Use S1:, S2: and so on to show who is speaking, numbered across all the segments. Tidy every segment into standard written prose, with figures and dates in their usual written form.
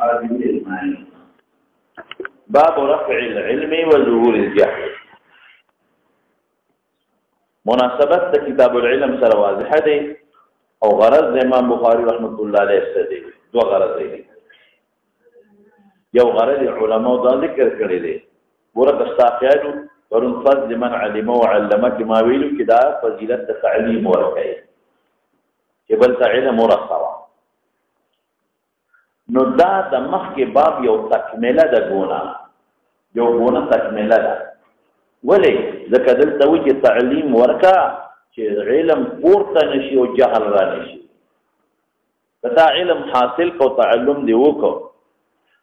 S1: هذه المعاني. باب رفع العلم وظهور الجهل. مناسبت كتاب العلم سره واضحه ده او غرض امام بخاری رحمت الله علیه ستدي دو غرض دي. یو غرض علماء دا ذکر کړی دي ورته استاقیادو ورن فضل من علم وعلمك ما ویلو کې دا فضیلت تعلیم ورکړي چې بل علم ورسوا. نو دا د مخ کې باب یو تکمله ده یو ګونه تکمله ده. ولې ځکه دلته وایي چې تعلیم ورکا چې علم پورته نشي او جهل را نشي. دا علم حاصل کو تعلم دی وکړو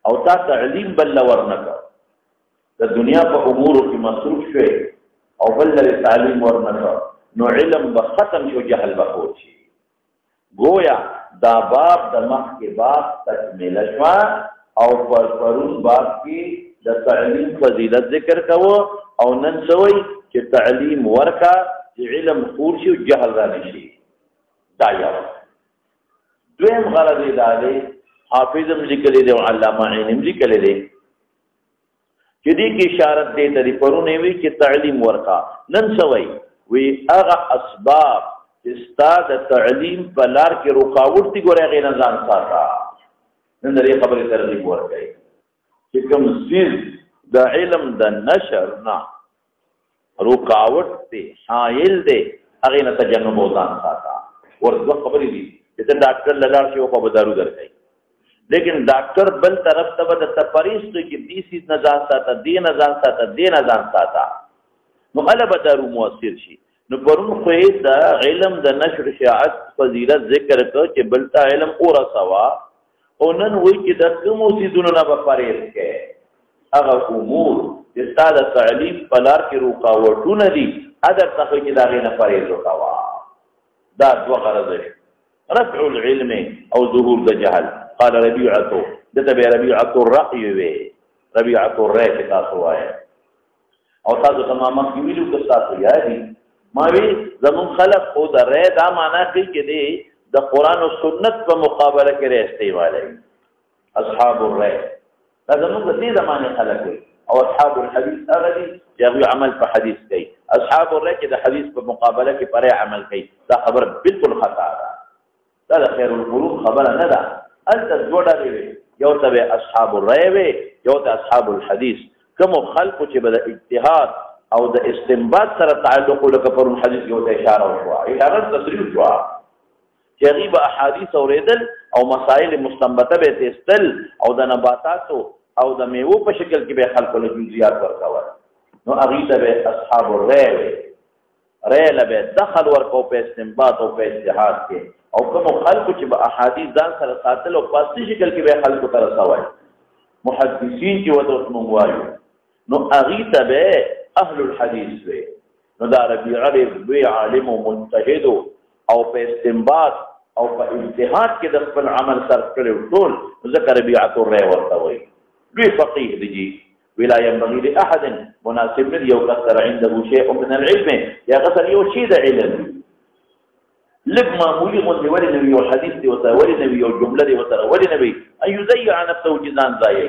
S1: او تا تعلیم بل ورنکا د دنیا په امور کې مصروف شوي او بل لري تعلیم ورنکا نو علم به ختم شو جهل به پوت شي. گویا دا باب د مخ کې باب تکمله شو او پرون باب کې د تعلیم فضیلت ذکر کوو او نن سوي چې تعلیم ورکا چې علم خور شي او جهل را نشي. دا یو دویم غرض دی حافظ لیکلی دی او علامه عین لیکلی دی چې دې کې اشاره دی ته پرونه وی چې تعلیم ورکا نن سوي وی هغه اسباب چې ستاسو د تعلیم په لار کې رکاوټ دي ګورې غیر ځان ساته نن دې خبرې ترغیب ورکړي چې کوم سیز د علم د نشر نه رکاوټ دی حائل دی هغه نه تجنب ځان ساته ورته خبرې دي چې ډاکټر لړ شي او په دارو درکې لیکن ډاکټر بل طرف ته د تپریس کې دې سیز نه ځان ساته دې نه ځان ساته نو غلبه دارو مؤثر شي. نو پرون خو د علم د نشر شاعت فضیلت ذکر کو چې بلتا علم اورا سوا او نن وی چې د کوم سیدونو نه به پرېز کې هغه امور چې ستاسو تعلیم په لار کې رکاوټونه دي اگر تاسو کې دا غي نه پرېز وکوا. دا دوه غرض دي رفع العلم او ظهور الجهل. قال ربيعه دته ربيعه الرأي وي ربيعه الرأي تاسو وایي او تاسو تمامه ویلو که تاسو یادي ما وی زمون خلق خو د رې دا معنا کوي چې دی د قران او سنت په مقابله کې استعمالي اصحاب الرې دا زمون د دې زمانه خلق وي او اصحاب الحديث هغه دي چې عمل په حدیث کوي. اصحاب الرې چې د حدیث په مقابله کې پرې عمل کوي دا خبر بالکل خطا ده. دا خیر القلوب خبره نه ده. انت جوړه دی یو ته اصحاب الرې وي یو ته اصحاب الحديث کوم خلق چې بل اجتهاد او د استنباط سره تعلق لکه پر حدیث یو ته اشاره وشوه اشاره تصریح شوه چې غیب احادیث اوریدل او مسائل مستنبطه به تستل او د نباتاتو او د میوه په شکل کې به خلق له جزئیات ورکول نو هغه ته اصحاب الرأي له دخل ورکو په استنباط او په اجتهاد کې او کوم خلق چې به احادیث ځان سره ساتل او په شکل کې به خلق ته رسوي محدثین چې وته موږ وایو نو هغه ته اهل الحديث وي. نو دا ربيعه وی عالم او مجتهد او په استنباط او په اجتهاد کې د خپل عمل سره کړو ټول ذکر ربيعه الرأي ورته وي لوی فقيه دی ولا ينبغي لاحد مناسب یو کثر عنده شيء من العلم یا غسل یو شی د علم لګ معمولی غوندې ولې نبی او حدیث دی وتاولې نبی او جمله دی وتاولې نبی اي يضيع نفسه جزان ضایع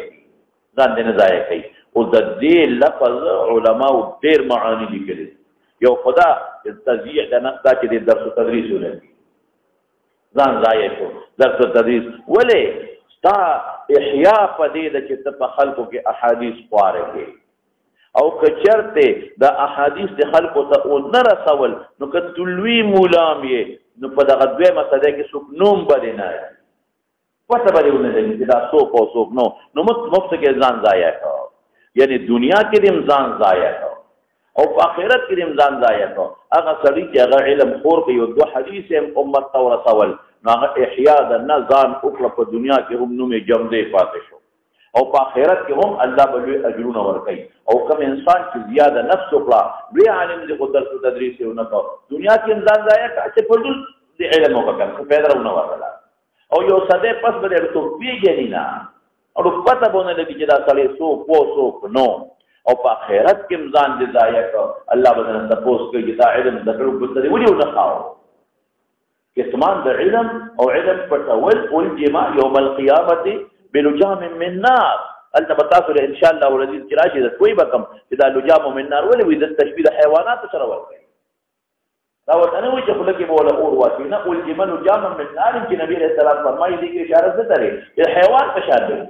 S1: ځان دې نه ضایع کوي. او د دې لفظ علماء ډېر معانی لیکلي یو خدا تضیع د نفس چې د درس او تدریس ولري ځان ضایع شو درس او تدریس ولې تا احیاء پدې د چې په خلکو کې احادیث خواره کې او کچرته د احادیث د خلکو ته او نه رسول نو کتلوی مولام یې نو په دغه دوه مسله کې څوک نوم باندې نه پته باندې ونه دي دا څوک او څوک نو مفت کې ځان ضایع کړ یعنی دنیا کې د ځان ضایع کړ او په آخرت کې د ځان ضایع کړ. هغه سړي چې هغه علم خور کوي او دوه حدیث هم امت ته ورسول نو هغه احیاء د نظام او په دنیا کې هم نومې جمدې پاتې شو او په آخرت کې هم الله به لوی اجرونه ورکوي. او کوم انسان چې زیاده نفس وکړه لوی عالم دی خو درس او تدریس یې ونه کړ دنیا کې ځان ضایع کړ چې په ټول د علم وکړ څه پیدا ونه ورغله او یو ساده پس به ورته پیږي نه او پته بونه لګي چې دا سړی سو پوسو نو او په آخرت کې ځان دې ضایع کړ الله به نه تاسو کوي دا علم د کړو په طریقو ودی نه خاو کتمان د علم او علم پټول او جما یوم القیامت بلجام من نار هلته به تاسو له انشاءالله العزیز چې راشي د کوی به کوم چې دا لجام من نار ولې وي د تشبیه د حیواناتو سره ورکوي دا ورته نه وایي چې خوله کې به وله اور واچوي نه الجم لجام من نار چې نبي علیه السلام فرمایي دې کې اشاره څه لري چې حیوان په شان دی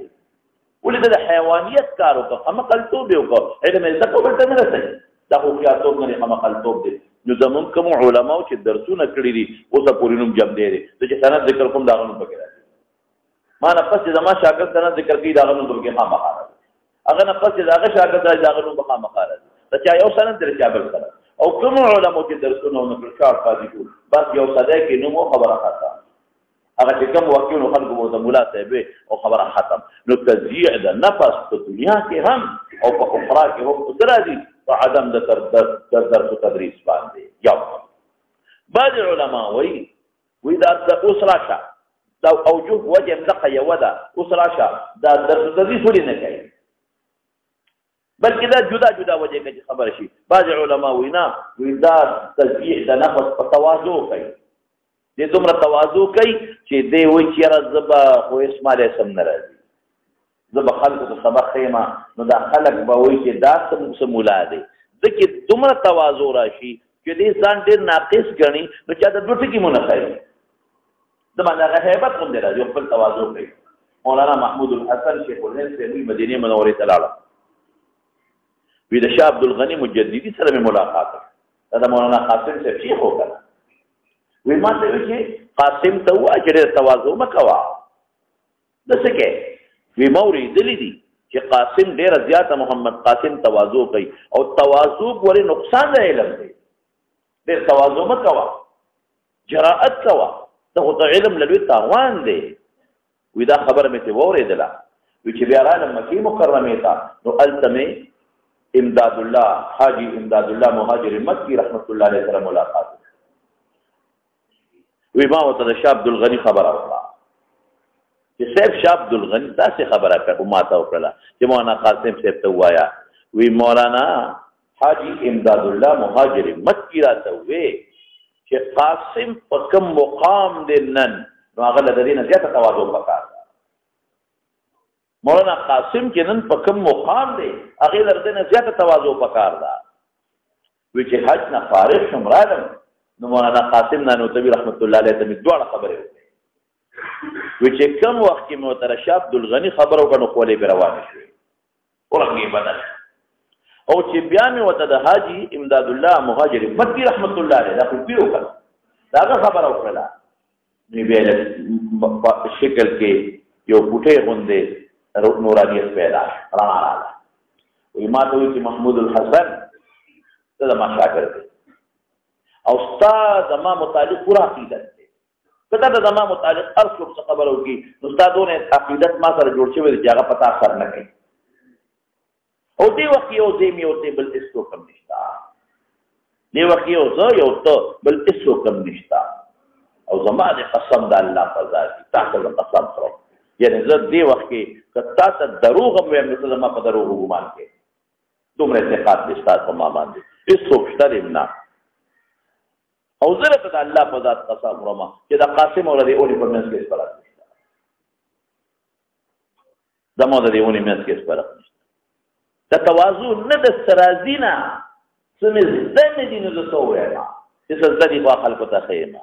S1: ولې د حیوانیت کار وکړه خمقلتوب یې وکړه علم یې زده کړو ورته نه رسوي دا هوښیارتوب نه دی خمقلتوب دی نو زمونږ کوم علماو چې درسونه کړي دي اوسه پورې نوم جم دی دی زه چې سند ذکر کوم د هغه نوم پکې راځي ما نه پس چې زما شاګرد سند ذکر کوي د هغه نوم پکې خامخا راځي هغه نه پس چې د هغه شاګرد راځي د هغه نوم پکې خامخا راځي د چا یو سند دی چا بل سند او کوم علماو چې درسونه ونکړل ښار قاضي ټول بس یو صدی کې نوم خبره ختم هغه چې کوم وکیل خلکو ورته مولا صاحب او خبره ختم نو تضییع د نفس په دنیا کې هم او په اخرا کې هم راځي په عدم د درس تدریس باندې یو بعض علما وایي دا اوس راشه دا اوجه وجه ملقه یو ده اوس راشه دا درس تدریس ولې نه کوي بلکې دا جدا جدا وجه کې خبره شي بعض علما وایي نه وایي دا تضییع د نفس په تواضع کوي دې دومره تواضع کوي چې دی وایي چې یاره زه به خو اسماعیل اسم نه راځي زه به خلکو ته سبق ښیم نو دا خلک به وایي چې دا څه مولا دی ځکه دومره تواضع راشي چې دې ځان ډېر ناقص ګڼي نو چا ته دوه ټکي مو نه ښایي د باندې هغه هیبت غوندې راځي خپل تواضع کوي مولانا محمود الحسن شیخ الهند صاحب مدینې منورې ته لاړم وی د شاه عبدالغني مجددي سره مې ملاقات دا د مولانا قاسم صاحب شیخ وکړه وی ما ته وی چې قاسم ته ووایه چې ډېر تواضع مه کوه داسې کې وی ما اورېدلي دي چې قاسم ډېره زیاته محمد قاسم تواضع کوي او تواضع ولې نقصان د علم دی ډېر تواضع مه کوه جراءت کوه ته خو د علم له لوی تاوان دی وی دا خبره مې ترې واورېدله وی چې بیا رالم مکې مکرمې ته نو هلته مې امداد الله حاجي امداد الله مهاجر مکی رحمت الله علیه سره ملاقات وی ما ورته د شاه عبدالغني خبره وکړه چې صاحب شاه عبدالغني داسې خبره ما ته وکړله چې مولانا قاسم صاحب ته ووایه وی مولانا حاجي امداد الله مهاجر مکی راته ووی چې قاسم په کوم مقام دی نن نو هغه له د دې نه زیاته تواضع پکار ده مولانا قاسم چې نن په کوم مقام دی هغې له د دې نه زیاته تواضع پکار ده وی چې حج نه فارغ شم رالم نو مولانا قاسم نانوتوي رحمت الله علیه ته مې دواړه خبرې وکړې وی چې کوم وخت کې مې ورته د شاه عبدالغني خبره وکړه نو خولې پرې روانې شوې ورنګې بدل او چې بیا مې ورته د حاجي امداد الله مهاجر مکی رحمت الله علیه دا خو پیر وکړه د هغه خبره وکړله نو بیا په شکل کې یو بوټی غوندې نورانیت پیدا رڼا راغله وایي ما ته وایي چې محمود الحسن ته زما شاګرد دی او ستا زما متعلق پوره عقیدت دی که تا د زما متعلق هر څوک څه خبره وکړي نو ستا دونه عقیدت ما سره جوړ شوی دی چې هغه په تا اثر نه کوي او دې وخت یو ځای مې ورته بل هېڅوک هم نشته دې وخت یو زه یو ته بل هېڅوک هم نشته او زما د قسم د الله په ذات تا ته زه قسم خورم یعنې زه دې وخت کې که تا ته دروغ هم ویم نو ته زما په دروغو ګمان کوې دومره اعتقاد دی ستا په ما باندې هېڅوک شته دی نه او زه راته د الله په ذات قسم خورم چې د قاسم او د دې اونې په منځ کې هېڅ فرق نشته زما د دې اونې منځ کې هېڅ فرق نشته د تواضع نه د سرازي نه څه مې زده نه دي نو زه څه ووایم چې څه زده دي خو خلکو ته ښیم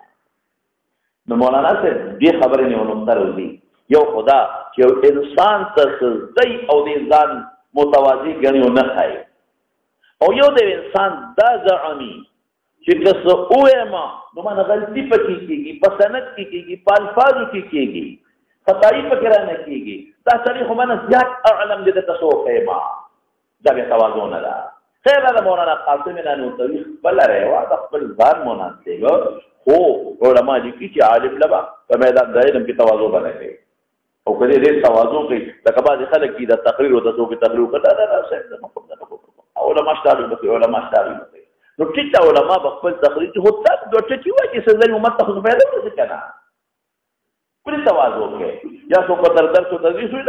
S1: نو مولانا صاحب دې خبرې نه یو نقطه راوځي یو خدا چې یو انسان ته څه زده او دې ځان متواضع ګڼي او نه ښایي او یو د انسان دا زعمي چې که څه ووایم نو مانه غلطي پکې کېږي په سند کې کېږي په الفاظو کې کېږي خطایي پکې رانه کېږي دا سړي خو مانه زیات اعلم دې درته څه وښیم دا بیا تواضع نه ده خیر دا مولانا قاسم نانوتوي خپله ریوا د خپل ځان مناسبه خو علما لیکي چې عالم لبا په میدان د علم کې تواضع به نه کوي او که دې ډېر تواضع کوي لکه بعضې خلک چې د تقریر ورته څوک تقریر وکړه دا صاحب علما شته علما شته نو ټیک ده علما به خپل تقریر چې خو تاسو دوه ټکي وایي چې څه ځل امت ته خو فایده ورسې که نه ولې تواضع کوي یا څوک به تر درس و تدریس وي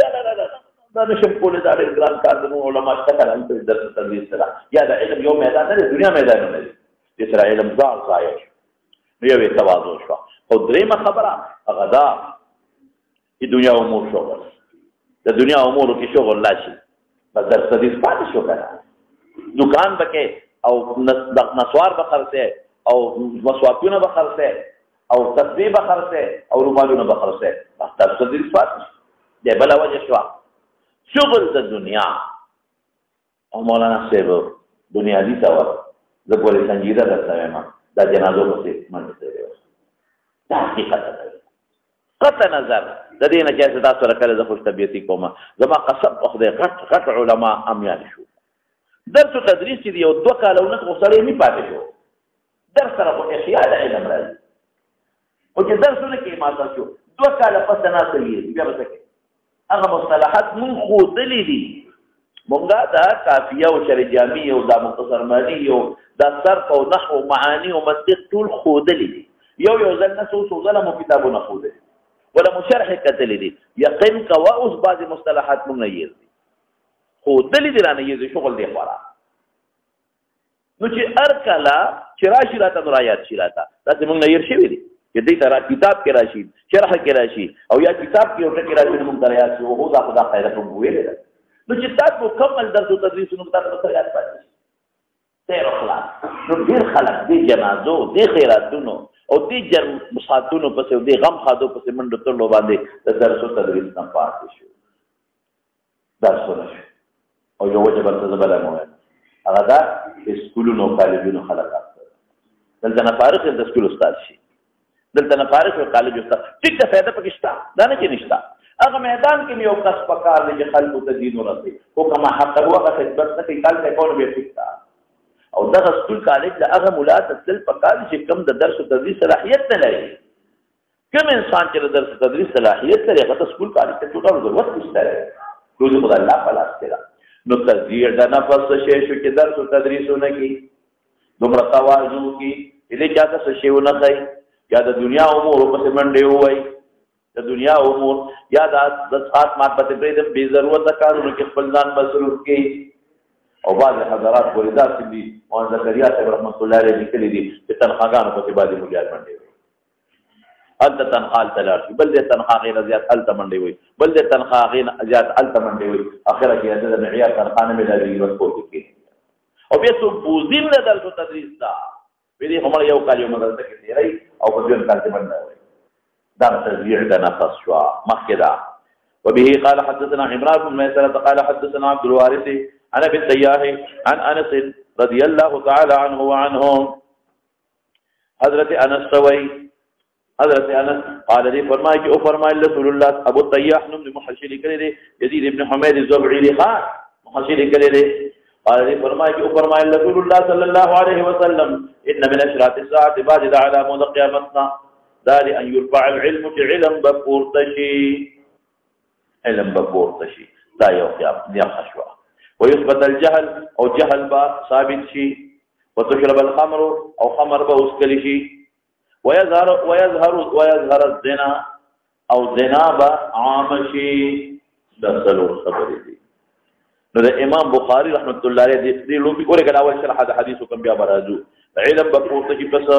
S1: دا نشم کولی دا ډېر ګران کار دی نو علما شته که نه هلته درس و تدریس سره یا د علم یو میدان نه دی دنیا میدانونه دي دې سره علم ځان ضایع شو نو یو یې تواضع شوه خو درېیمه خبره هغه دا چې دنیا امور شو بس د دنیا امور کې شغل راشي بس درس تدریس پاتې شو کنه دکان بکې او نسوار به خرڅه او مسواکونه به خرڅه او تسبیح به خرڅه او رومالونه به خرڅه بس درس تدریس پاتې دی بل وجه شو شغل د دنیا او مولانا صاحب دنیا دي تا د ګورې سنجیده درته ما دا جنازو پسې منځ دی دا حقیقت دی قطع نظر د دې نه چې تاسو سره کله د خوش طبيعتي کومه زما قسم په خدای غټ علما امیان شو درس او تدریس دی یو 2 کال او نه وسړی نه پاتې شو درس سره په احیاء د علم راځي او چې درسونه کې ماته شو 2 کال پس نه کوي بیا به څه هغه مصطلحات مون خو دلی دي مونږه دا کافیه او شرع جامع او دا مختصر معنی او دا صرف او نحو معانی او منطق ټول خو دلی دي یو ځل نه څو ظلم کتابونه خو دي ولا مشرح کتل دي یقین کوا اوس بعض مصطلحات مونږ نه یې خو دلی دي نه یې شغل دی خورا نو چې ار کلا چې راشي راته نو رايات شي راته دا مونږ نه یې شوی دي چې دې ترا کتاب کې راشي شرح کې راشي او یا کتاب کې ورته کې راشي مونږ رايات شو هو دا خدا خیرت مو ویل نو چې تاسو مکمل درس او تدریس نو تاسو ته یاد پاتې تیر خلاص نو ډیر خلک دې جنازو دې خیراتونو او دې جرم مساتونو پسې او دې غم خادو پسې منډه ترلو باندې د درس او تدریس نه پاتې شو درسونه شو او یو وجه بل څه بل مو هغه دا اسکولونو کالجونو خلک دلته نه فارغ د اسکول استاد شي دلته نه فارغ او کالج استاد ټیک ته فائدہ پکې شته دا نه چې نشته هغه میدان کې یو کس پکار دی چې خلکو ته دین ورسي او کما حق هغه خدمت نه کوي کال ته کول به فکر او دغه سکول کالج له هغه مولا تسل پکار چې کم د درس او تدریس صلاحیت نه لري کوم انسان چې د درس او تدریس صلاحیت لري هغه سکول کالج ته ټول ضرورت نشته روزي خدای الله پلاس کړه نو تزیه د نفس شي شو چې درس او تدریسونه کی دومره توازن کی دې چاته څه شیونه کوي یا د دنیا امور په منډه وای د دنیا امور یا د سات مات پته پرې د بے ضرورت کارونو کې خپل ځان مصروف کی او بعض حضرات وردا سیدی او زکریا صاحب رحمت الله علیه لیکلي دي چې تنخواګانو په باندې مليار باندې وي انت تنخوال تلار بل دې تنخوا غیر زیات ال تمنډي وي بل دې تنخوا غیر زیات ال تمنډي وي اخره کې د معیار تنخوانه ملي ورکو کی او بیا څو بوزین نه درس تدریس دا دې هم یو کال یو مدرسه کې دی او په دې کال کې باندې وي دا تزویع د نفس شوا مخکدا وبه قال حدثنا عمران بن ميسرة قال حدثنا عبد الوارث عن ابي التياح عن انس رضي الله تعالى عنه وعنهم حضرت انس روي حضرت انس قال لي فرمائے رسول الله ابو التياح نم محشر کرے يزيد ابن حميد الزبعي خان محشر کرے قال لي فرمائے رسول الله صلى الله عليه وسلم ان من اشراط الساعه بعد علامات قيامتنا ذال ان يرفع العلم علم بپورتشي دا یو قیام خشوا ويثبت الجهل او جهل با ثابت شي وتشرب الخمر او خمر با اسکل شي ويظهر الزنا او زنا با عام شي د سلو خبرې دي نو د امام بخاری رحمت الله علیه دې لومبي ګوره کله اول شرح د حدیث کوم بیا برازو علم بپورتشي پس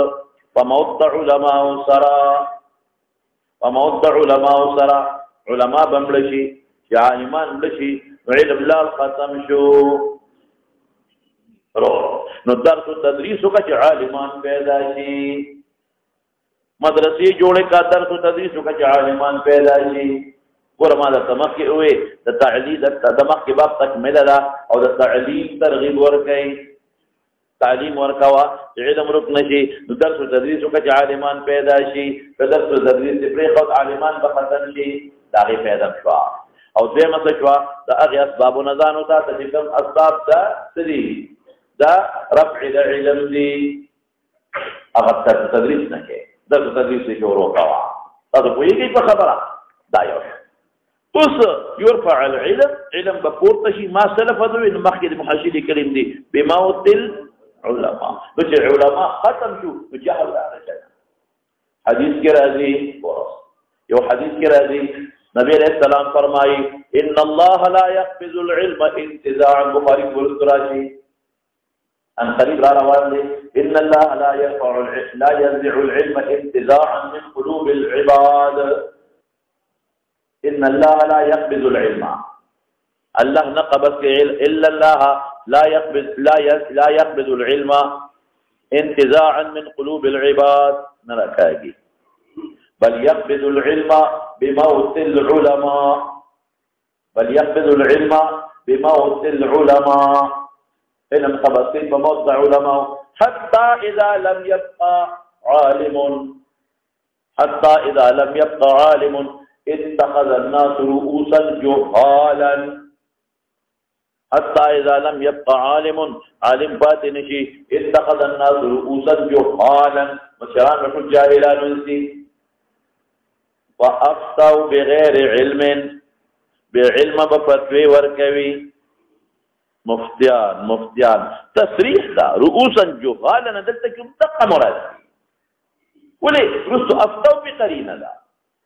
S1: فموضع علماء سرا علماء بملشي یا ایمان ملشي علم لا ختم شو نو درس تدریس کا چې عالمان پیدا شي مدرسې جوړه کا درس تدریس کا چې عالمان پیدا شي ورما د تمکه وې د تعلیم د تمکه باب تکمله دا او د تعلیم ترغیب ورکړي تعلیم ورکوا علم رکن شي درس تدریس کا چې عالمان پیدا شي درس تدریس پرې خو عالمان به ختم شي دا غي پیدا شو او دې مسجوا د هغه اسباب نه ځانو ته چې کوم اسباب ته سړي دا رفع العلم دي هغه تدریس نه کې د تدریس شروع کوا تاسو په یوه کې خبره دا یو اوس يرفع العلم بپورته شي ما سلف ذو مخکې محاشي کلم دي بموت العلماء بس علماء ختم شو جهل راځي حدیث کې راځي یو حدیث کې راځي نبی علیہ السلام فرمائی ان اللہ لا يقبض العلم انتزاعا بخاری ورسراشی ان قریب را روان دے ان اللہ لا ينزع العلم انتزاعا من قلوب العباد ان الله لا يقبض العلم الله نه قبض الا الله لا يقبض العلم انتزاعا من قلوب العباد نركاږي بل يقبض العلم بموت العلماء بل يقبض العلم بموت العلماء علم قبض بموت علماء حتى اذا لم يبقى عالم اتخذ الناس رؤوسا جهالا حتى اذا لم يبقى عالم باطن شي اتخذ الناس رؤوسا جهالا مشران رسول جاهلان انسي وافتوا بغير علم بعلم بفتوی ورکوي مفتیان تصریح دا رؤوسا جهالا دلته کوم دقه مراد ولې رسو افتوا بقرینه دا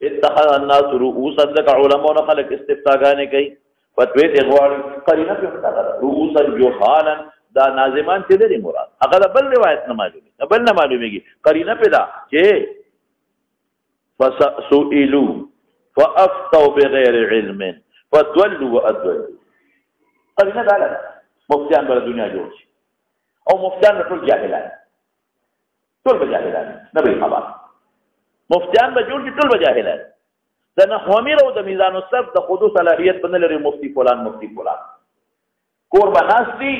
S1: اتخذ الناس رؤوسا لك علماء خلق استفتاګانې کوي فتوی دی غواړي قرینه په مطابق رؤوسا جهالا دا ناظمان څه دي مراد هغه بل روایت نه معلومیږي قرینه په دا چې فسئلوا فافتوا بغیر علم فتولوا وادولوا قرینه دا مفتیان بر دنیا جوړ شي او مفتیان ټول جاهلان نه به خبر مفتیان به جوړ شي ټول جاهلان د نحومیر او د میزان الصرف د خودو صلاحیت بنل لري مفتی فلان کور بناستی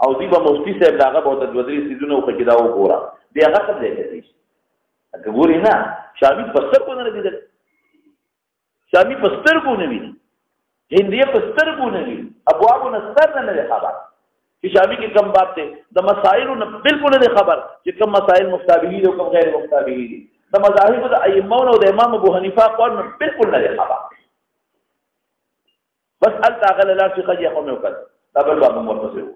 S1: او دی به مفتی صاحب داغه به د ودري سيزونه خو کې دا وګوره دی هغه څه دی چې ګوري نه شامي پستر کو نه دیدل شامي پستر کو نه وی هنديه پستر کو نه وی ابواب نصر نه خبر چې شامي کې کم باب ته د مسائل نه بالکل نه خبر چې کم مسائل مفتابهي او کم غیر مفتابهي دي د مذاهب د ائمه او د امام ابو حنیفه قول بالکل نه خبر بس التغل لا في قد يقوم وكذا دا بل باب متصل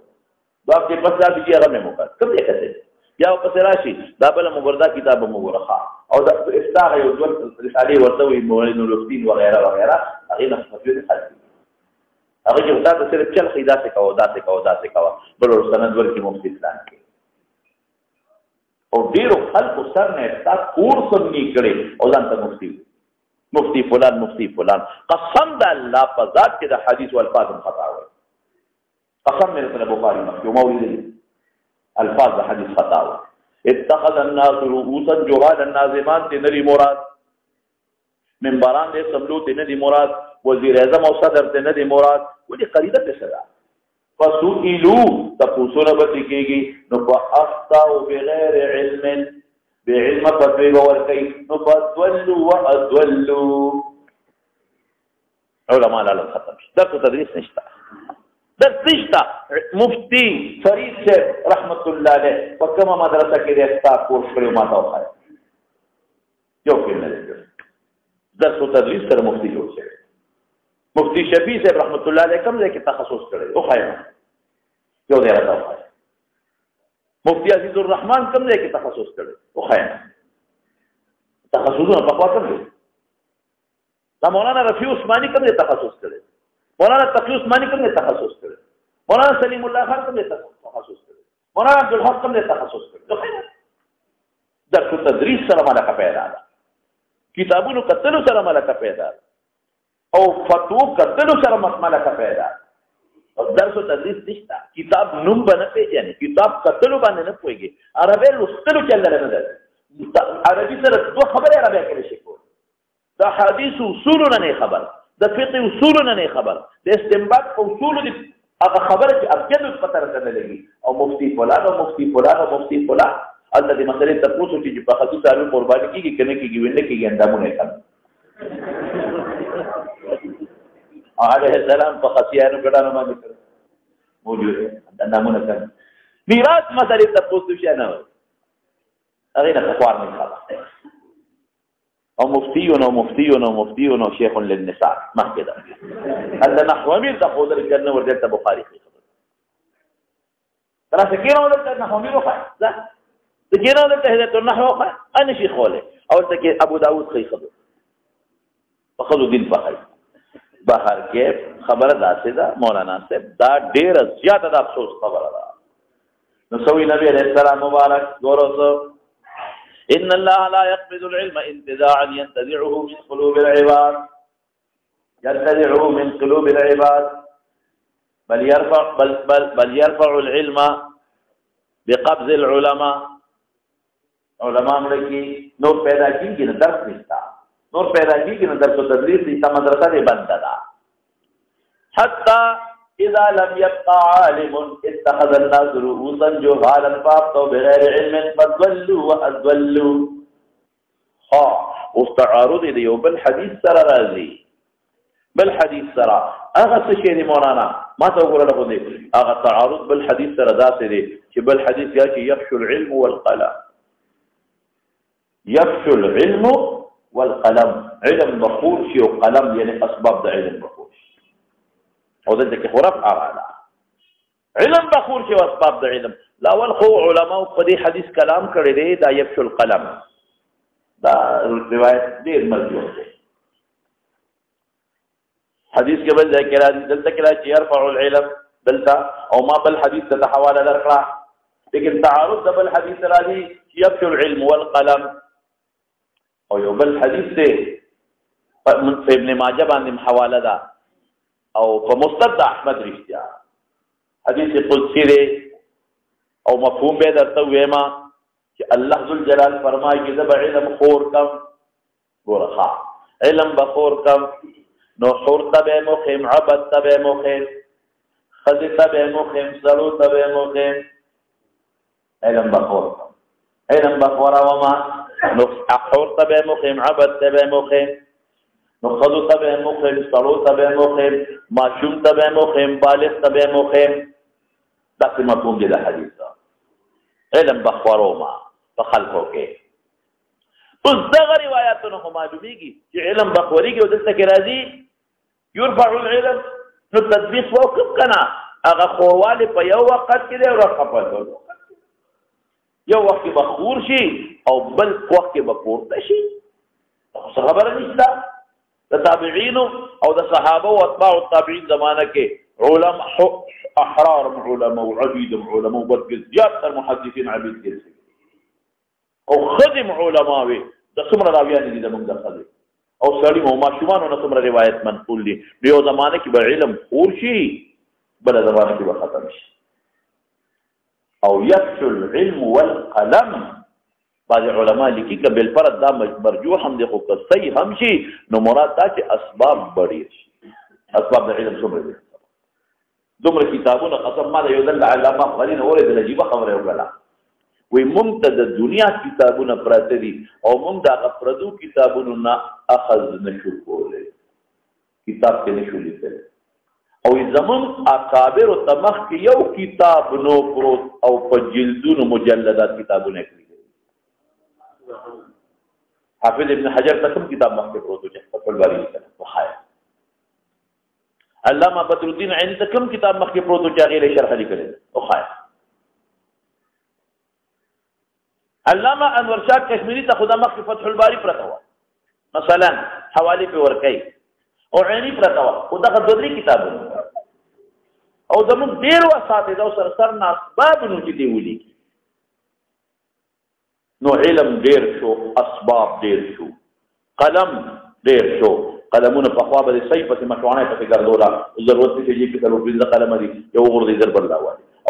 S1: باب کې بس دا بيجي هغه مې موکل کوم دې کته یا په راشي دا بل مغردا کتاب مغرخه او د افتاح یو ډول رسالې ورته وي مولانا لوفتین وغيرها هغه نه مفید حل هغه چې وتا ته صرف چل خیدا سے کاوه بل سند ورکی مفتی اسلام کې او ډیرو خلق سر نه تا کورس نه کړي او ځان ته مفتی فلان قسم د الله په ذات کې د حدیث او الفاظ خطا وي قسم مې په بخاری مخکې مولوی الفاظ د حدیث خطا وي اتخذ الناس رؤوسا جهالا الناظمان تنري مراد منبران دې سملو تنري مراد وزیر اعظم او صدر تنري مراد ودي قریده په صدا فسئلوا تقصون بتکیږي نو فافتوا بغیر علم بعلم فتوی ورکی نو فتولوا وادولوا علماء لا ختم درس تدریس نشتا مفتی فرید سے رحمت الله علیه وکما مدرسه کې د استاد کورس کړو ما ته وایي یو کې نه درس تدریس سره مفتی جوړ شي مفتی شفیع سے رحمت الله علیه کوم ځای کې تخصص کړی او خیر یو دی راځي مفتی عزیز الرحمن کوم ځای کې تخصص کړی او خیر تخصصونه په خوا کوم دي دا مولانا رفیع عثماني کوم ځای تخصص کړی مولانا تقی عثماني کوم ځای تخصص کړی مولانا سلیم الله خان کوم ځای تخصص کړی مولانا عبدالحق کوم ځای تخصص کړی او خیر درس تدریس سره ملکه پیدا ده کتابونو کتلو سره ملکه پیدا ده او فتوو کتلو سره ملکه پیدا او درس او تدریس نشته کتاب نوم باندې پیژنې کتاب کتلو باندې نه پوهیږي عربی لوستلو چل نه ده عربي سره دوه خبره عربی کې شي کو دا حدیث اصول نه خبر د فقه اصول نه خبر د استنباط اصول دي هغه خبره چې ابجد پته راځي لګي او مفتی فلان الله دې مسلې تاسو چې په خصوص سره قرباني کیږي کنه کیږي وینه کیږي اندامونه کړه عليه السلام په خصيانو ګډانو باندې موجود اندامونه کړه میراث مسلې تاسو شي نه هغه نه تقوار نه خلاص او مفتیون شیخ للنساء ما كده هذا نحو امير تقول الجنه ورجلت بخاري في خبر ترى سكينه ولا نحو امير لا سكينه ولا هدايه النحو انا شيخ ولا او تكي ابو داود خي خبر فخذوا دين فخر بهر کې خبره داسې ده مولانا صاحب دا ډېر زیاته د افسوس خبره ده نو سوي نبی عليه السلام مبارک ګورو ان الله لا يقبض العلم انتزاعا ينتزعه من قلوب العباد ينتزعه من قلوب العباد بل يرفع العلم بقبض العلماء. علماء ملکی نور پیدا کیږي نه درس نشتا، نور پیدا کیږي نه درس او تدریس نشتا، مدرسه دې بند ده. حتى اذا لم يبقى عالم اتخذ الناس رؤوسا جهالا فافتوا بغير علم فضلوا واضلوا. ها اوس تعارض دی یو بل حدیث سره راځي، بل حدیث سره هغه څه شی دی مولانا ما ته وګوره خو دی هغه تعارض بل حدیث سره داسې دی چې بل حدیث یا چې يفشو العلم والقلم، يفشو العلم والقلم، علم بخور شي او قلم یعنی اسباب د علم بخور شي. او دلته کې خرف اعلی علم بخور شي او اسباب د علم. لا ول خو علماء په دې حدیث کلام کړی دی دا يفشو القلم، دا روایت ډیر مرجوع دی. حدیث کې بل ځای کې راځي دلته کې راځي يرفع العلم دلته او ما بل حدیث ته حواله درکړه، لیکن تعارض د بل حدیث راځي يفشو العلم والقلم. او یو بل حدیث ته په ابن ماجه باندې حواله ده او په مستند احمد رښتیا حدیث قدسی دی او مفهوم به درته ویما چې الله ذل جلال فرمایي چې زب علم خور کم ګورخه علم بخور کم نو خور تبه مخم عبد تبه مخم خذ تبه مخم سلو تبه مخم علم بخور کم علم بخور وما نو حور تبه مخم عبد تبه مخم نو خذ تبه مخم سلو تبه مخم معشوم تبه مخم بالغ تبه مخم. دا څه مفهوم دی د حدیث علم بخور وما په خلقو کې. اوس دغه روایتونه هم معلومیږي چې علم بخوريږي او دلته کې راځي يرفع العلم نو تدبیق وکم کنه هغه خورواله په یو وخت کې دی او راخپل یو وخت بخور شي او بل وخت بخورته شي. څه خبره نشته د تابعین او د صحابه او اتباع التابعین زمانه کې علماء احرار علماء وعبيد علماء وبرګ زیاتره محدثین عبید کې او خدم علماء وي د څومره راویان دي د موږ د خدای او سړی مو ماشومان نو څومره روایت منقول دي. یو زمانه کې به علم خور شي بل زمانه کې به ختم شي. او يفشو العلم والقلم بعض علماء لیکي که بل فرض دا مرجوح هم دي خو صحیح هم شي نو مراد دا چې اسباب بړي شي. اسباب د علم څومره دي دومره کتابونه قسم ما د یو دل علامه غرینه اورې د عجیب خبره وکړه وی مونږ ته د دنیا کتابونه پراته دي او مونږ د هغه پردو کتابونو نه اخذ نشو کولی، کتاب کې نشو لیکلی او زمونږ اکابر ته مخکې یو کتاب نو پروت او په جلدونو مجلدات کتابونه کړي. حافظ ابن حجر ته کوم کتاب مخکې پروت و چې فتح الباری لیکلی وخایه. علامه بدر الدین عینی ته کوم کتاب مخکې پروت و چې هغې له شرح لیکلی وخایه. علامه انور شاه کشمیری ته خدا مخکې فتح الباری پرته وه مثلا حوالی په ورکوي او عینی پرته وه خو دغه دوه درې کتابونه او زموږ ډېر اساتذه او سر نه اسباب نو چې دی ولیکي نو علم ډېر شو اسباب ډېر شو قلم ډېر شو. قلمونه په خوا به صحیح پسې مشوانه پسې ګرځوله ضرورت چې دې کې څلور پنځه قلم دي یو غورځي ضرب الله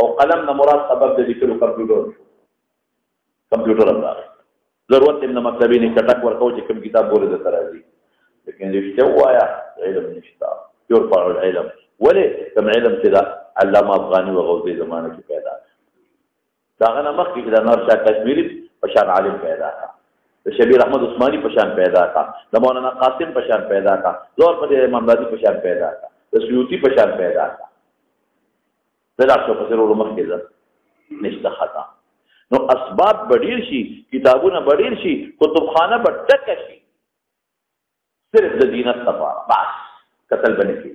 S1: او قلم نه مراد سبب د لیکلو کمپیوټر شو. کمپیوټر هم راغی ضرورت یې نه مطلبي نه چټک ورکو چې کوم کتاب بوله درته راځي لیکن رښتیا ووایه علم نشته. يرفع العلم ولې کوم علم چې دا علامه افغاني و غوثي زمانه کې پیدا دا غنه مخکې د انور شاه کشمیری په شان عالم پیدا کا د شبیر احمد عثماني په شان پیدا کا د مولانا قاسم په شان پیدا کا زور په امام رازي په شان پیدا کا د سیوطي په شان پیدا کا د ډاکټر په سره مخکې ده نشته خطا. نو اسباب بډیر شي کتابونه بډیر شي کتابخانه بډک شي صرف د دینت لپاره بس قتل بنفي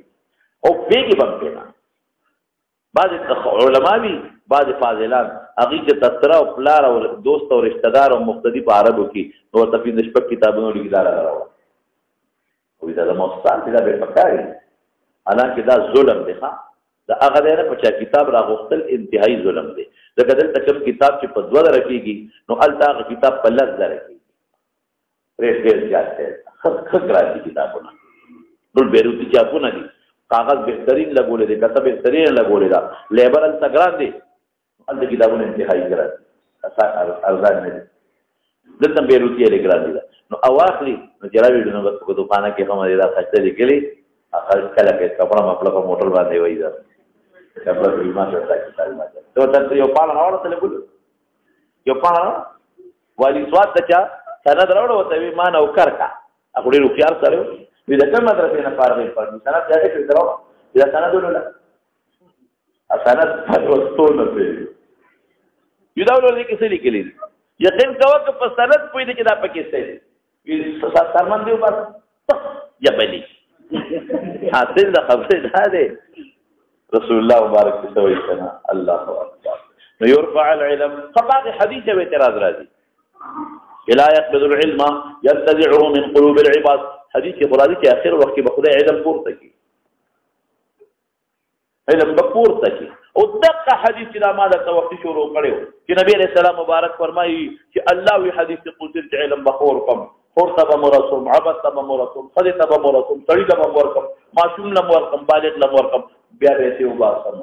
S1: او بیګي بمکنه. بعض علماء وی بعض فاضلان هغه چې تذکرہ او پلار او دوست او رشتہ دار او مقتدی په عربو کې نو تفید نشپ کتابونو لیکل راغلو او دا د مستان دا به فکرای حالانکه دا ظلم دی ښا دا هغه دی نه په کتاب راغختل انتهایی ظلم دی. دا کدل تکم کتاب چې په 2 رکیږي نو الته کتاب په 10 رکیږي ریس ډیر ځاته خط راځي کتابونه ټول بیروتي چاپونه دي، کاغذ بهترین لګولې دی، کته بهترین لګولې ده، لیبر هلته ګران دی، هلته کتابونه انتهایي ګران دي، ارزان نه دي، دلته بیروتي یې ګران دي. نو او اخلي نو چې راوړي نو بس په دوکانه کې هم دا خسته لیکلي کله کې کپړه مپړه په موټر باندې وایي دا کپړه په ما سره تاکي تعلیم ته ته یو پاله راوړل ته لګول یو پاله والی سواد ته سند راوړو ته وی ما نو کرکا اخو ډیرو خيار سره وی دا کومه درته نه فارغ پر سند ځای کې درو دا سند ولولا سند پروستو نه پی یو دا ولول کې څه لیکلي یقین کوه چې په سند پوي دي چې دا پکې څه وی سرمن دی بس جبلی حاصل دا خبره ده دی رسول الله مبارک سوي کنا الله اکبر نو يرفع العلم فباقي حديث واعتراض راځي لا يقبض العلم ينتزعه من قلوب العباد حديث قرآني چې اخر وخت به خدای علم پورته کی علم پورته کی او دغه حدیث دا ما د توقع شروع کړو چې نبی عليه السلام مبارک فرمایي چې الله وی حدیث قدس علم بخور کم خور تب مرسوم عبد تب مرسوم خدي تب مرسوم سړی تب مرکم معصوم لم ورکم بالغ لم ورکم بیا به ته وباسم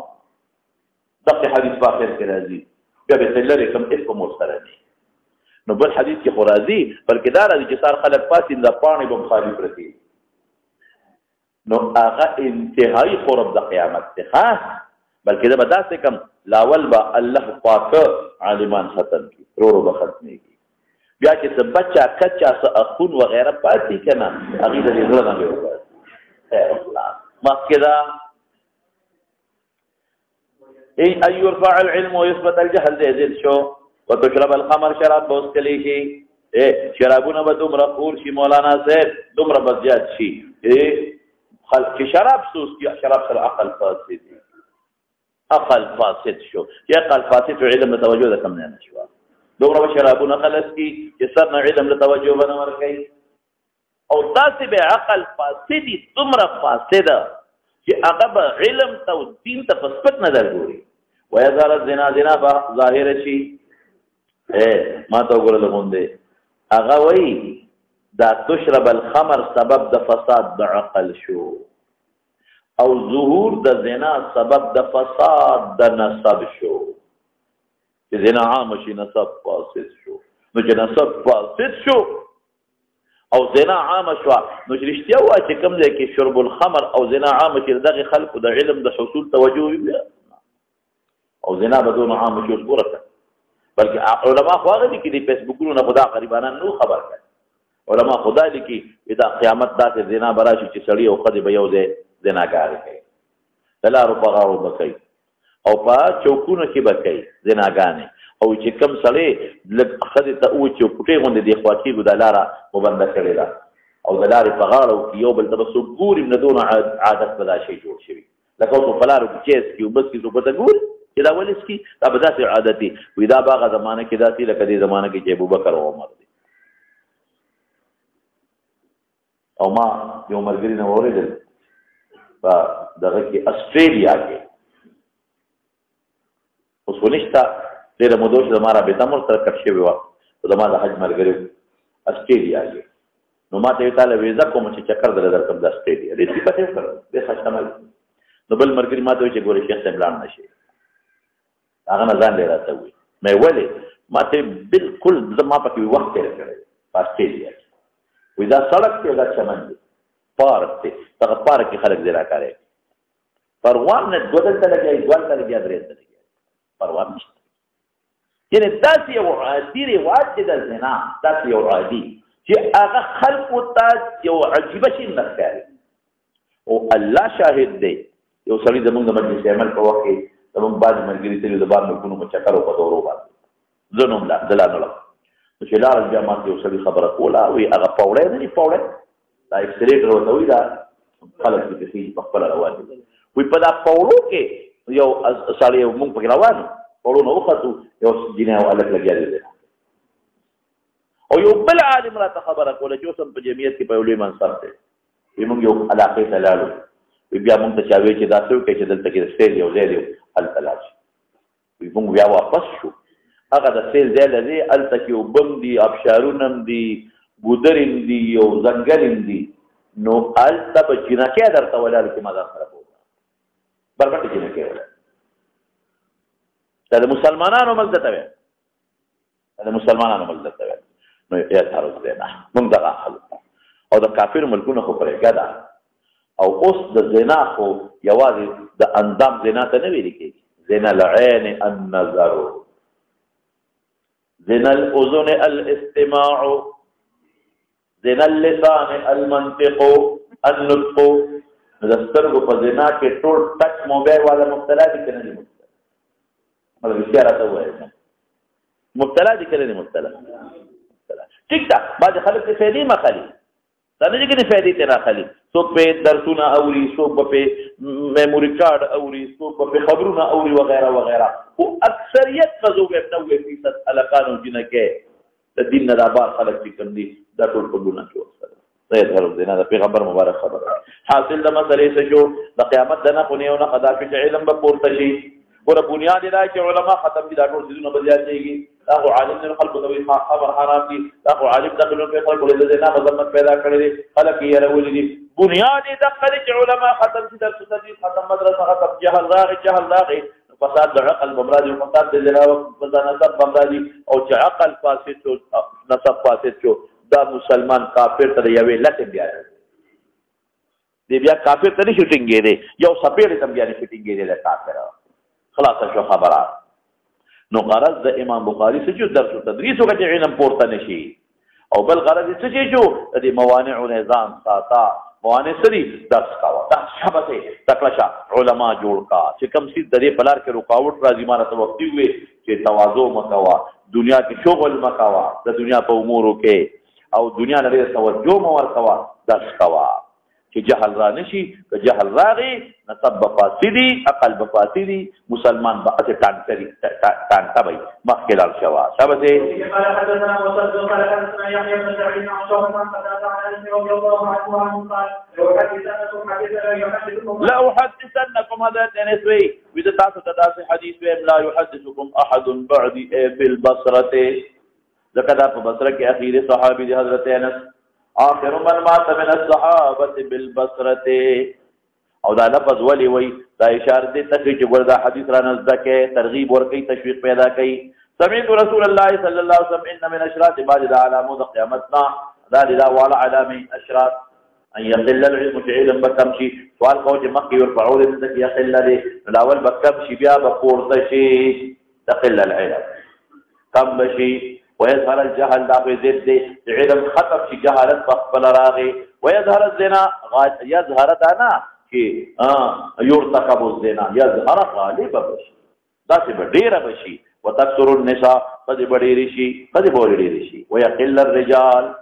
S1: دغه حدیث په اخر کې راځي بیا به تلری کوم اسم مرسله نه نو بل حدیث کې قرازی بلکې دا راځي چې سار خلک پاتې د پانی په مخالف رتی نو هغه انتهایی قرب د قیامت ته بلکې دا بداسه کم لاول با الله پاک عالمان ختم کی رو به ختمي بیا چې څه بچا کچا څه اخون وغیرہ پاتې کنه هغه د دې ځل نه وي خیر الله مخکدا ای يرفع العلم ويثبت الجهل زين شو وتشرب الخمر شراب بوس کلی شي شرابونه به دومره خور شي مولانا صاحب دومره بزیات شي خلق شراب سوس کی شراب سره عقل فاسد عقل فاسد شو یا عقل فاسد علم توجه ده کم نه شو دومره شرابونه خلص کی چې سر نه علم له توجه باندې ورکړي او تاسو به عقل فاسد دومره فاسد چې هغه علم تو دین ته پسپت نظر ګوري ويظهر الزنا زنا ظاهر شي ما ته وګورل مونږه هغه وای دا تشرب الخمر سبب د فساد د عقل شو او ظهور د زنا سبب د فساد د نسب شو چې زنا عام شي نسب فاسد شو نو چې نسب فاسد شو او زنا عام شو نو چې رښتیا وایي چې کوم ځای کې شرب الخمر او زنا عام چې دغه خلکو د علم د حصول توجه وي او زنا بدون عام شو صورت بلکې علما خو هغه دي چې د فیسبوکونو نه خدا غریبانه نو خبر کړي علما خدا دي چې دا قیامت داسې زنا براشي چې سړی او خدای به یو ځای زناګار کوي دلارو په غاړو بکوي او په چوکونو کې بکوي زناګانې او چې کم سړی خدای ته او چې پټې غونډې دی خوا کې ګدلاره مبنده کړي دا او دلارې په غاړو کې یو بل ته ګوري نه دون عادت بدا شي جوړ شي لکه او په لارو کې چیس کې وبس کې څه ګور چې دا ولس کې دا به داسې عادتي وي دا باغه زمانه کې داسې لکه دې زمانه کې چې ابوبکر او عمر دي او ما یو ملګری نه اورېدل په دغه کې استرالیا کې اوس ونشته ډېره موده چې زما رابطه مور سره کټ شوې وه زما د حج ملګری استرالیا کې نو ما ته یې تاله ویزه کوم چې چکر دله درکړم د استرالیا ډېر صفت یې وکړل ډېر ښه شتمل نو بل ملګري ما ته وایي چې ګورې شیخ صاحب لاړ نه شي هغه نه ځان دی راته وایي مې ولې ما ته بالکل زما پکې وخت تېر کړی په استرالیا کې وایي دا سړک دی دا چمن دی پارک دی دغه پارک کې خلک زیرا کوي پروان نه دوه دلته لګي دوه ته لګي درې ته لګي پروان نشته یعنی داسې یو عادي رواج دی د زنا داسې یو عادي چې هغه خلکو ته یو عجیبه شي نه ښکاري او الله شاهد دی یو سړی زمونږ د مجلس عمل په وخت کې زمونږ بعضې ملګري تللي د بار ملکونو په چکر او په دورو باندې زه نوم دلانو لم نو چې لاړل بیا ما یو سړي خبره کوله وایي هغه پوړی نه دي پوړی دا اکسلیټر ورته وایي دا خلک چې پکې په خپله روان دي وایي په دا پوړو کې یو سړی مونږ پکې روان پوړو نه وختو یو جینۍ او هلک لګیا دی او یو بل عالم راته خبره کوله چې اوس هم په جمعیت کې په یو لوی منصب دی وایي مونږ یو علاقې ته لاړو وایي بیا مونږ ته چا وایي چې داسې وکړئ چې دلته کې د سیل یو ځای دی هلته لاړ شي وایي مونږ بیا واپس شو هغه د سیل ځای لري هلته کې اوبه هم دي ابشارونه هم دي ګودر هم دي او ځنګل هم دي نو هلته به جنکۍ درته ولاړ کې ما در سره پوهه بربنډې جنکۍ ولاړ دا د مسلمانانو ملک درته ویم دا د مسلمانانو ملک درته ویم نو یظهر الزنا موږ دغه خلک او د کافر ملکونه خو پرېږده ده او اوس د زنا خو یوازې د اندام زنا ته نه ویل کېږي زنا العین النظر زنا الاذن الاستماع زنا اللسان المنطق النطق نو د سترګو په زنا کې ټول ټچ موبایل والا مبتلا دي که نه دي مبتلا مطلب اشتیا راته ووایه مبتلا دي که نه دي مبتلا ټیک ده بعضې خلک د فایدې مخلي دا نه دي که د فایدې ترې راخلي څوک پې درسونه اوري څوک به پې میموري کارډ اوري څوک به پې خبرونه اوري وغیره وغیره خو اکثریت ښځو به 90% هلکان او جنکۍ د دین نه دا بار خلک چې کوم دي دا ټول په ګناه کې وسره دا یظهر الزنا د پیغمبر مبارک خبره حاصل د مسلې څه شو د قیامت د نه خو نه یو نه دا چې علم به پورته شي ګوره بنیاد دا چې علما ختم دي دا ټول څیزونه به زیاتېږي دا خو عالم نه خلکو ته وایي خبر حرام دي دا خو عالم داخلو کې خلکو له زنا مذمت پیدا کړی دی خلک یې راولي دي بنیاد یې دغه دی چې علما ختم دي درس تدریس ختم مدرسه ختم جهل راغی فساد د عقل بمرادي فساد د زنا فساد نسب بمرادي او چې عقل فاسد شو نسب فاسد شو دا مسلمان کافر ته یوې لته بیا دی بیا کافر ته نه شوټینګ دی یو سپېړې ته بیا نه شوټینګ دی له کافر خلاص شو خبره نو غرض د امام بخاری څه چې درس تدریس وکړي علم پورته نشي او بل غرض څه چې جو د موانع نظام ساته موانع سری درس کاوه دا شابه تکلشا علما جوړ کا چې کم سي د دې پلار کې رکاوټ راځي ماره ته وختي وي چې تواضع مکوا دنیا کې شغل مکوا د دنیا په امورو کې او دنیا لري توجه مو ورکوا درس کوا چې جهل را نشي که جهل راغی نسب بفاسدی عقل بفاسدی مسلمان به اته ټانټه وي مخکې لاړ شوه سبا دې
S2: قال حدثنا مسدد قال حدثنا يحيى بن سعيد عن شعبة عن قتادة عن انس رضي الله عنه قال لا
S1: احدثنكم هذا انس وي واذا تاسو حديث لا يحدثكم احد بعد بالبصره ذکر په بصره کې اخیر صحابي دي حضرت انس آخر من مات من الصحابة بالبصرة او دا لفظ ولی وی دا اشاره دې ته چې ګور دا حدیث را نزد کې ترغیب ورکړي تشویق پیدا کړي سمعت رسول الله صلی الله علیه وسلم ان من اشراط بعد علامات قیامتنا دا والا علامه اشراط ان يقل العلم علم بكم شي سوال کو چې مخکې ورفعوا لذلك يقل لي الاول بكم شي بیا بپورته شي تقل العلم کم بشي ويظهر الجهل دا په ضد دی علم ختم شي جهالت بخبل راغي ويظهر الزنا يظهر دانا چې يرتكب الزنا يظهر غالب بشي دا څه ډیره بشي وتكثر النساء قد بډيري شي قد بوډيري شي ويقل الرجال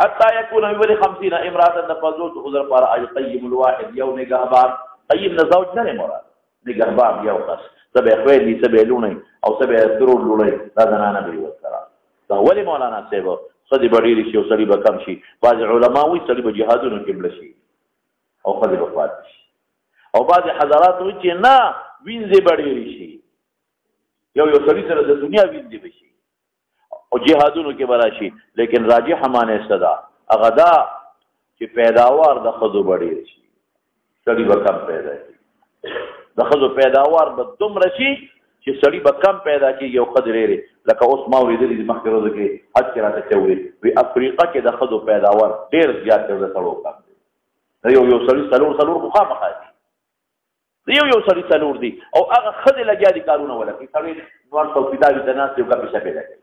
S1: حتى يكون من 50 امراه نفذت عذر پر القيم الواحد يوم نگهبان قيم نزوج نه مراد نگهبان یو کس سبه خويلي سبه لوني او سبه سرور لوني دا زنانه به وکړه دا ولی مولانا صاحب خدي بډيري شي او سړي به کم شي بعض علما وي سړي به جهادونو کې بل شي او خدي به فات شي او بعض حضرات وي چې نه وینځي بډيري شي یو سړي سره د دنیا وینځي بشي او جهادونو کې برا شي لیکن راجح معنی صدا هغه دا چې پیداوار د خدو بډيري شي سړي به کم پیدا شي د خدو پیداوار به دومره شي چې سړي به کم پیدا کېږي او ښځې ډېرې لکه اوس ما اورېدلي دي مخکې ورځو کې حج کې راته چوي وي افریقا کې د ښځو پیداوار ډېر زیات دی د سړو کم دی د یو سړي څلور خو خامخا دي د یو سړي څلور دي او هغه ښځې لګیا دي کارونه ولکړي سړی نور توفیداوي ته ناست یو کپیسه پیدا کوي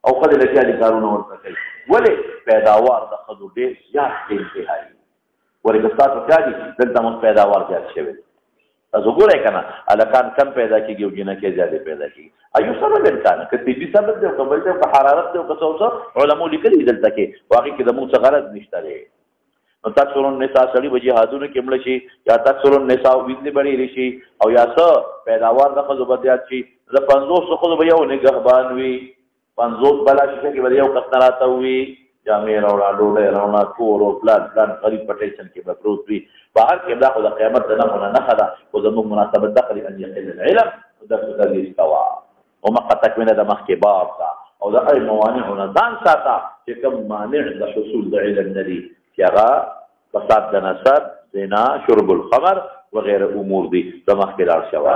S1: او ښځې لګیا دي کارونه ورته کوي ولې پیداوار د ښځو ډېر زیات دی انتهایي ولې که ستاسو کیا دي دلته موږ پیداوار زیات شوی تاسو ګورئ که نه هلکان کم پیدا کېږي او جنکۍ زیاتې پیدا کېږي ایو سبب امکان که طبي سبب دی او که بل دی او که حرارت دی او که څه علمو لیکلي دلته کې واقع کې د موږ څه غرض نشته دی نو تکثر النساء سړي به جهادونو کې مړه شي یا تکثر النساء وینځې بډېرې شي او یا څه پیداوار د ښځو به زیات شي د 50 ښځو به یو نګهبان وي 50 بلا شیشه کې به یو کس نه راته وي جامې راوړه ډوډۍ راوړه کور او پلان غریب په ټیشن کې به پروت وي بهر کې دا خو د قیامت د نښو نه نښه ده خو زموږ مناسبت دخلي ان يقل العلم ودرس تدریس کوا ومقه تکمله د مخکې باب ده او د اي موانع نه ځان ساته چې کوم مانع د حصول د علم نه دي چې هغه فساد د نسب زنا شرب الخمر وغير امور دي د مخکلار شوا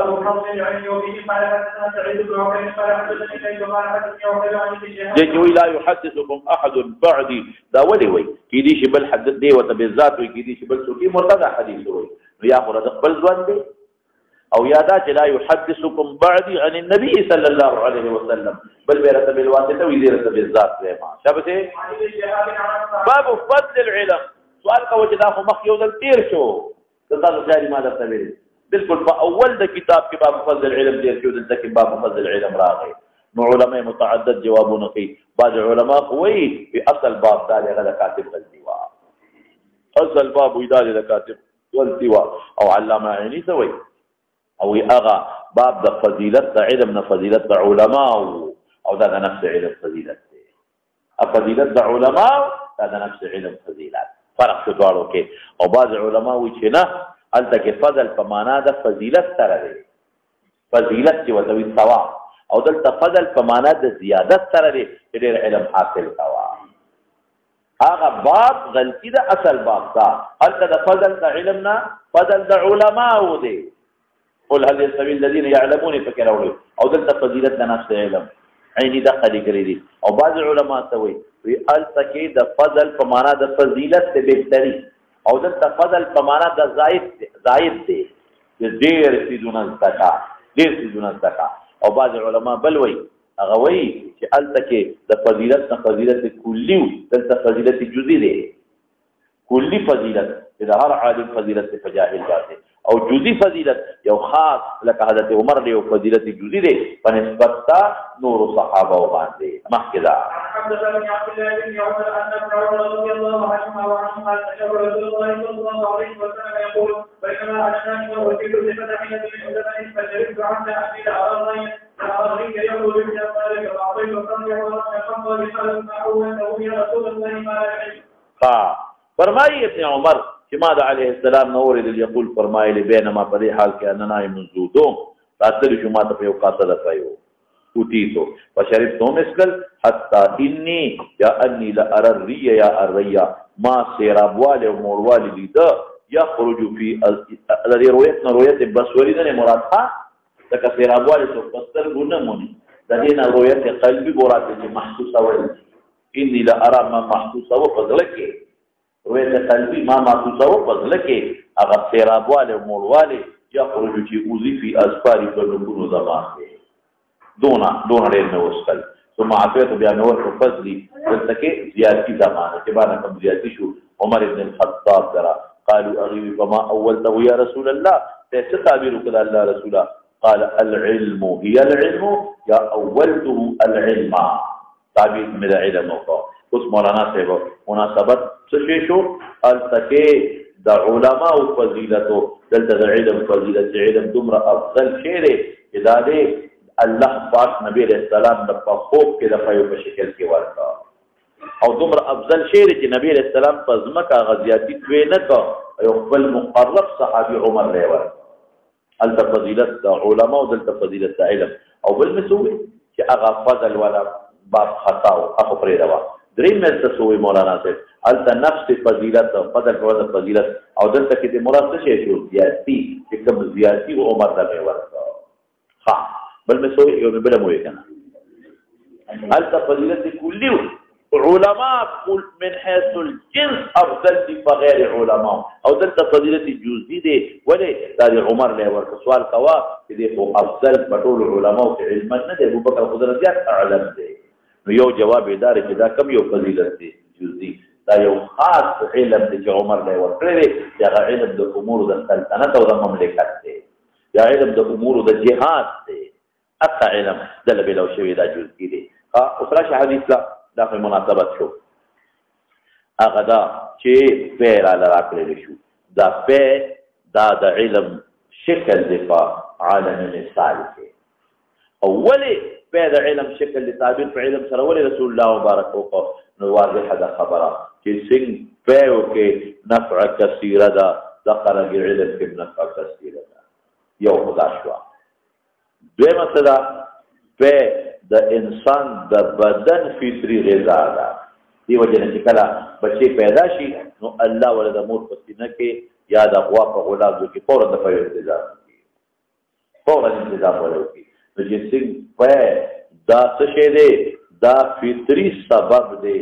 S1: جوي لا يحدثكم احد بعدي دا ولي وي کې دي چې بل حدث دی وته بالذات وي کې دي چې بل څوک مرتضی حدیث وي یا خو د خپل ځوان دی او یادا چې لا يحدثكم بعدي عن النبي صلى الله عليه وسلم بل بيرته بالواسطه وي ديرته بالذات ما شابه باب فضل العلم سوال کوي چې دا خو مخ یو ځل تیر شو تاسو جاري ما درته ویل بالکل په اول د کتاب کې باب فضل العلم دی چې دلته کې باب فضل العلم راغی نو علماء متعدد جوابونه کوي بعض علماء کوي په اصل باب دا لغه کاتب غلطي وا اصل باب ودا د کاتب غلطي وا او علامه عيني سوي او هغه باب د فضیلت د علم نه فضیلت د علماء او دا د نفس علم فضیلت دی فضیلت د علماء دا د نفس علم فضیلت فرق شو دواړو کې او بعض علما وایي چې نه هلته کې فضل په معنا د فضیلت سره دی فضیلت چې ورته وایي ثواب او دلته فضل په معنا د زیادت سره دی چې ډېر علم حاصل کوه هغه باب غلطي د اصل باب دا هلته د فضل د علم نه فضل د علماو دی قل هل يستوي الذين يعلمون فکر اوري او دلته فضیلت د نفس علم عیني دقه لري دي او بعض علما ته وایي وی التکی د فضل په معنا د فضیلت ته بهتري او د فضل په معنا د زائد دی چې ډېر سيزونه زکا او بعض علما بل وی هغه وی چې التکی د فضیلت نه فضیلت کلی او د فضیلت جزئی دی کلی فضیلت د هر عالم فضیلت په جاهل باندې او جزئی فضیلت یو خاص لکه حضرت عمر دی او فضیلت جزئی دی په نسبت تا نور صحابه باندې مخکدا
S2: حدثني عبد الله بن عمر ان ابن عمر رضي الله عنهما وعنهما تشهد رسول الله صلى الله عليه وسلم يقول بينما انا وكيل لفتحيه من عندنا فشربت حتى احمل على الرين يخرج من الطريق فاعطيت الصدر ولم يقبل بخلق ما اولته يا رسول الله ما لا يعلم
S1: فرمای ابن عمر چې ما د علیه السلام نور دل یقول فرمایلی بینما په دې حال کې اننا منذودوم تاسو چې ما ته په یو کاسه راځایو اوتیتو فشربت مسکل حتى اني يا اني لا ارى الري يا الريا ما سيرابوال او موروال لید يخرج في الذي رويتنا رويت بسوري نه مراد ها د کسيرابوال څو پستر ګونمونی د دې نه رويت قلبي مراد چې محسوسه وي اني لا ارى ما محسوسه و فضلك رويت قلبي ما محسوسه و فضلك هغه سيرابوال او موروال يخرج في اوزي في اسفار كلهم زمان دونا ډېر نه وسکل ثم عفیت بیا نور په فضلی دلته کې زیاتی زمانه کې باندې کوم زیاتی شو عمر ابن الخطاب درا قالوا اغيب فما اولته يا رسول الله څه تعبیر وکړه الله رسوله قال العلم هي العلم يا اولته العلم تعبیر مې علم وکړه اوس مولانا صاحب مناسبت څه شو التکه د علماء او فضیلت دلته د علم فضیلت علم دومره افضل شی دی چې دا دی الله پاک نبی علیہ السلام د خوب کې د پایو په شکل کې ورکا او دومره افضل شی چې نبی علیہ السلام په ځمکه غزیاتی کوي نه کا یو خپل مقرب صحابي عمر له ورکا ال فضیلت د علماء او د فضیلت د علم او بل مسوي چې هغه فضل ولا باب خطا او هغه پرې دا درې مې تسوي مولانا صاحب ال نفس فضیلت فضل او فضیلت او دلته کې د مراد څه شی زیاتی چې کوم زیاتی عمر له ورکا ها بل مسوي يوم بلا موي كان هل فضيلة كل علماء كل من حيث الجنس افضل بغير علماء او دلته فضيلة الجزئي دي ولي تاريخ عمر له ورک سوال کوا دي خو افضل بطول علماء في علم نه دي ابو بکر قدرت اعلم دي نو یو جواب ادار چې دا کم یو فضیلت دي جزئي دا یو خاص علم دي چې عمر له ورک لري دا علم د امور د سلطنت او د مملکت دي یا علم د امور د جهاد دي اقا علم دل بلو شوی دا جزئی دی اخراش حدیث لا داخل مناسبت شو اغا دا چې پیر علی راکلی شو دا پیر دا د علم شکل دی پا عالم مثال کی اولی پیر دا علم شکل دی تعبیر پا علم سر اولی رسول اللہ مبارک وقا نواضح دا خبرہ چې سنگ پیو کې نفع کثیر دا دقرگی علم کې نفع کثیر دا یو خدا شوا دویمه صدا په د انسان د بدن فطری غذا ده دی وجه نه چې کله بچی پیدا شي نو الله ولې د مور په سینه کې یا د غوا په غلابو کې فورا د پیو انتظار کوي فورا انتظار وکړي نو چې څنګه په دا څه شی دی دا فطري سبب دی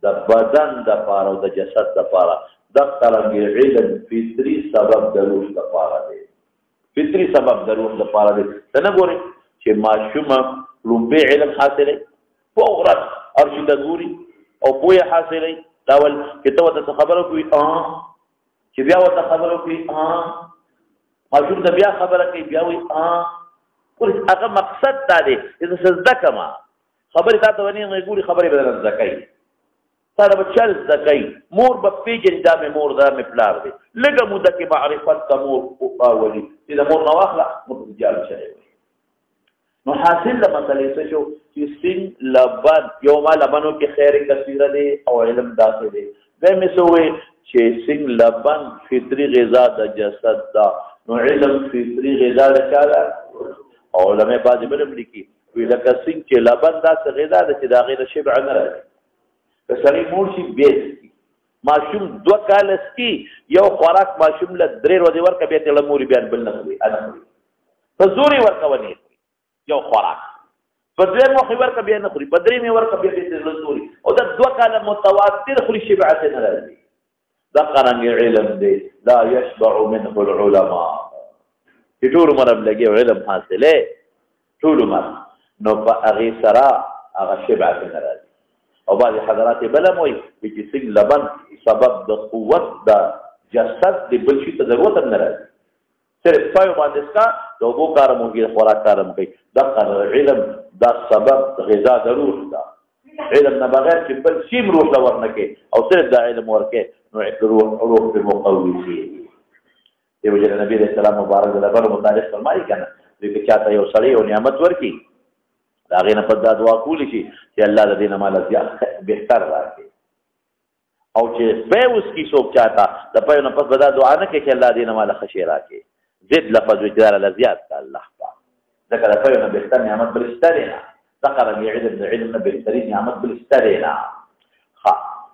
S1: د بدن د پاره او د جسد د پاره د څرنګه علم فطري سبب د روح د پاره دی فطري سبب د روح د پاره دی څنګه ګوري چې ماشوم لومبه علم حاصلې فورا ارشي د ګوري او پوهه حاصلې دا ول چې ته ته خبرو کوي چې بیا وته خبرو کوي ماشوم د بیا خبره کوي بیا وي هغه مقصد دا دی چې سجده کما خبرې تاسو ونی نه ګوري خبرې بدل زکای سره بچل زکای مور په پیجن دا مې مور دا مې پلار دی لګه موده کې معرفت د مور او اولي چې د مور نو واخله متجال شي نو حاصل د مسلې څه شو چې سین لبن یو ما لبنو کې خیر کثیره دی او علم داسې دی زمې سوې چې سین لبن فطري غذا د جسد دا نو علم فطري غذا د چا ده او علماء بعض بلم لیکي وی لکه سین چې لبن داسې غذا ده چې دا غیر شبع نه راځي که سړی مور شي بیس ماشوم 2 کال سکی یو خوراک ماشوم له 3 ورځې ورکه بیا ته موري بیان بل نه کوي انا په زوري ورکه ونی یو خوراک په دې مو خبر ک بیا نه خوري په درې مې ورکه بیا ته زوري او دا 2 کال متواتر خوري شبع نه راځي دا قران علم دی لا يشبع منه العلماء ټول مرب لګي علم حاصله ټول مر نو په اغه سرا هغه شبع نه راځي او بعض حضرات بلم وي چې څنګه لبن سبب د قوت د جسد د بل شي ته ضرورت نه راځي صرف پایو باندې ښه د وګو کارم وګي خوراک کارم کوي دا علم دا سبب غذا ضرور ده علم نه بغیر چې بل شي روح لا ورنکه او صرف دا علم ورکه نو روح په مقوي شي دی وجه نبی رسول الله مبارک د لبن متعلق فرمایي کنه چې چاته یو سړی او نعمت ورکي دا غینه په دا دعا کولی شي چې الله د دې نه مال زیات بهتر راکړي او چې به اوس کی څوک چاته د په نه پس دا دعا نه کوي چې الله دې نه مال خشي راکړي زد لفظ وجدار لزیات الله پاک ذکر په نه بهتر نعمت بلسترینا ذکر علم نه بهتر نعمت بلسترینا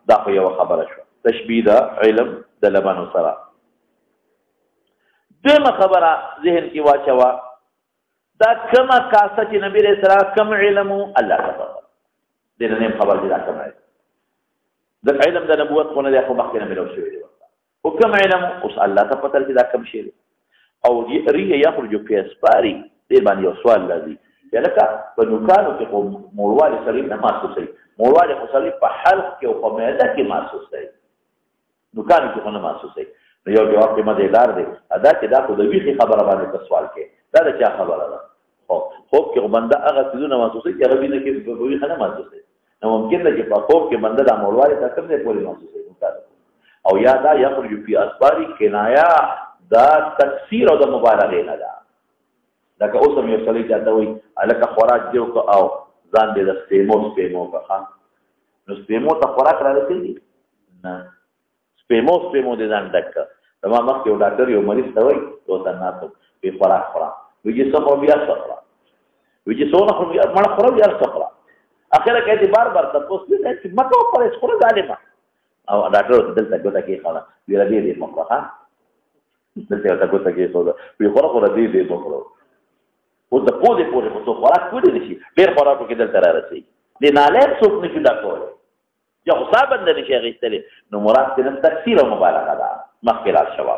S1: دا خو یو خبره شو تشبیه د علم د لبن سره دغه خبره ذهن کې واچوا دا کما کاسه چې نبی رسول الله کم علم الله تعالی دې نه خبر دي دا کم علم د علم د نبوت خو نه خو مخکې نه ملو شوی دی او کم علم اوس الله ته پته چې دا کم شي او ریه یخرج فی اسفاری دې باندې یو سوال لذي لکه په نوکانو کې مولوال سلیم نه محسوسي مولوال سلیم په حلق کې او په معده کې محسوسي نوکانو کې نه محسوسي نو یو جواب کې مده دار دی ادا چې دا خو د ویخي خبره باندې سوال کې دا چا خبره ده خوب کې بنده هغه څه محسوسي چې هغه نه کې په ویخه نه محسوسي نو ممکن ده چې په خوب کې بنده د مولوال ته کوم ځای پورې محسوسي او یا دا یخرج فی اسفاری کنایا دا تکثیر او د مبالغه نه ده لکه اوس هم یو سړی چاته وایي الکه خوراک دیو که او ځان دې د سپیمو که ښه نو سپیمو ته خوراک را رسېږي نه سپیمو دې ځان ډک کړه زما مخکې یو ډاکټر یو مریض ته وایي تو ته ناست وي خوراک خورا وایي چې څه خورم بیا څه خورم وایي چې څونه خورم مړه خورم بیا څه خورم اخره کې دې بار تپوس کوي چې مه کوه پرهېز خوره ظالمه او ډاکټر ورته دلته ګوته کېښوده ویله دې مه خوره ښه دلته ورته ګوته کېښوده وایي خوره دې مه خوره اوس د پوزې خو څوک خوراک کولی نه شي ډېر خوراکو کې دلته را رسېږي دې نالایق څوک نه شي دا کولی یا خو سا بنده نه شي اخیستلی نو مراد ترې نه تکثیر او مبالغه ده مخکې لاړ شوه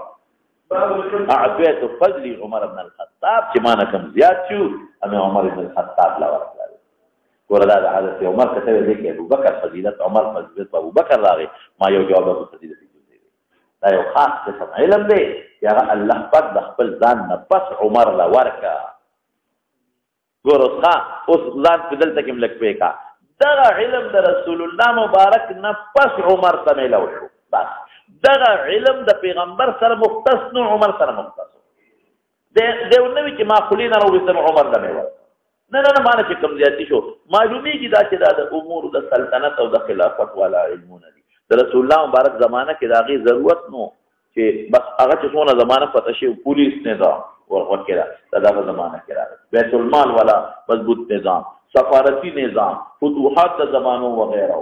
S1: اعطیت فضل عمر بن الخطاب چې ما نه کم زیات شو امې عمر بن الخطاب لا ورکړل ګوره دا د حضرت عمر ته ویل دی کې ابوبکر فضیلت عمر فضیلت په ابوبکر راغی ما یو جواب په فضیلت دی دا یو خاص قسم علم دی چې هغه الله پاک د خپل ځان نه پس عمر لا ورکړه ګوره اوس ځان په دلته کې ملک پېکا دغه علم د رسول الله مبارک نه پس عمر ته میلاو شو بس دغه علم د پیغمبر سره مختص نو عمر سره مختص دیو نوی چې ما خلینا روستم عمر ته میلاو نه معنی چې کم زیاتی شو معلومیږي دا چې دا د امور د سلطنت او د خلافت والا علمونه دي د رسول الله مبارک زمانه کې داغي ضرورت نو چې بس هغه چې څونه زمانه پته شي پولیس نظام ورکړه دغه زمانه کې راغی بیت المال والا مضبوط نظام سفارتی نظام فتوحات د زمانو وغیرہ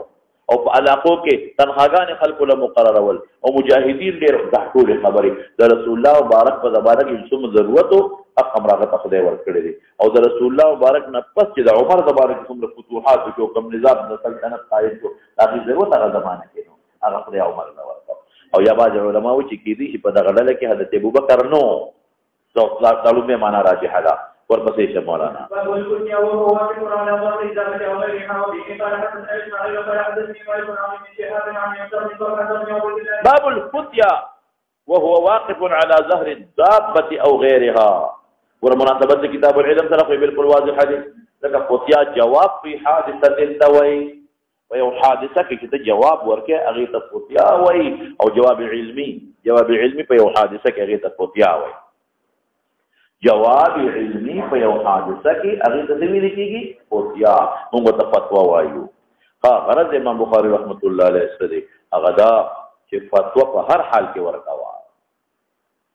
S1: او په علاقو کې تنخواګانې خلکو له مقررول او مجاهدین ډېر دا ټولې خبرې د رسول الله مبارک په زمانه کې څومره ضرورت و هغه هم راغته خدای ورکړی دی او د رسول الله مبارک نه پس چې د عمر زمانه کې څومره فتوحات وکړو کوم نظام د سلطنت قائم کړو هغې ضرورت هغه زمانه کې نو هغه خدای عمر نه ورکړ او یا بعض علما وایي چې کېدای شي په دغه ډله کې حضرت ابوبکر نو دا لومړی معنا راجحه ده ورپسې شه مولانا باب الفتيا وهو واقف على ظهر الدابة او غيرها ورمناسبت كتاب العلم سره بالکل واضح دي لکه فتيا جواب في حادثه التوي ويو حادثه کې چې جواب ورکه هغه ته فتيا وای او جواب علمي په یو حادثه کې هغه ته فتيا وای جواب علمی په یو حادثه کې هغه ته ویل کېږي فتیا موږ ته فتوا وایو غرض امام بخاری رحمت الله علیه سره هغه دا چې فتوا په هر حال کې ورکاوه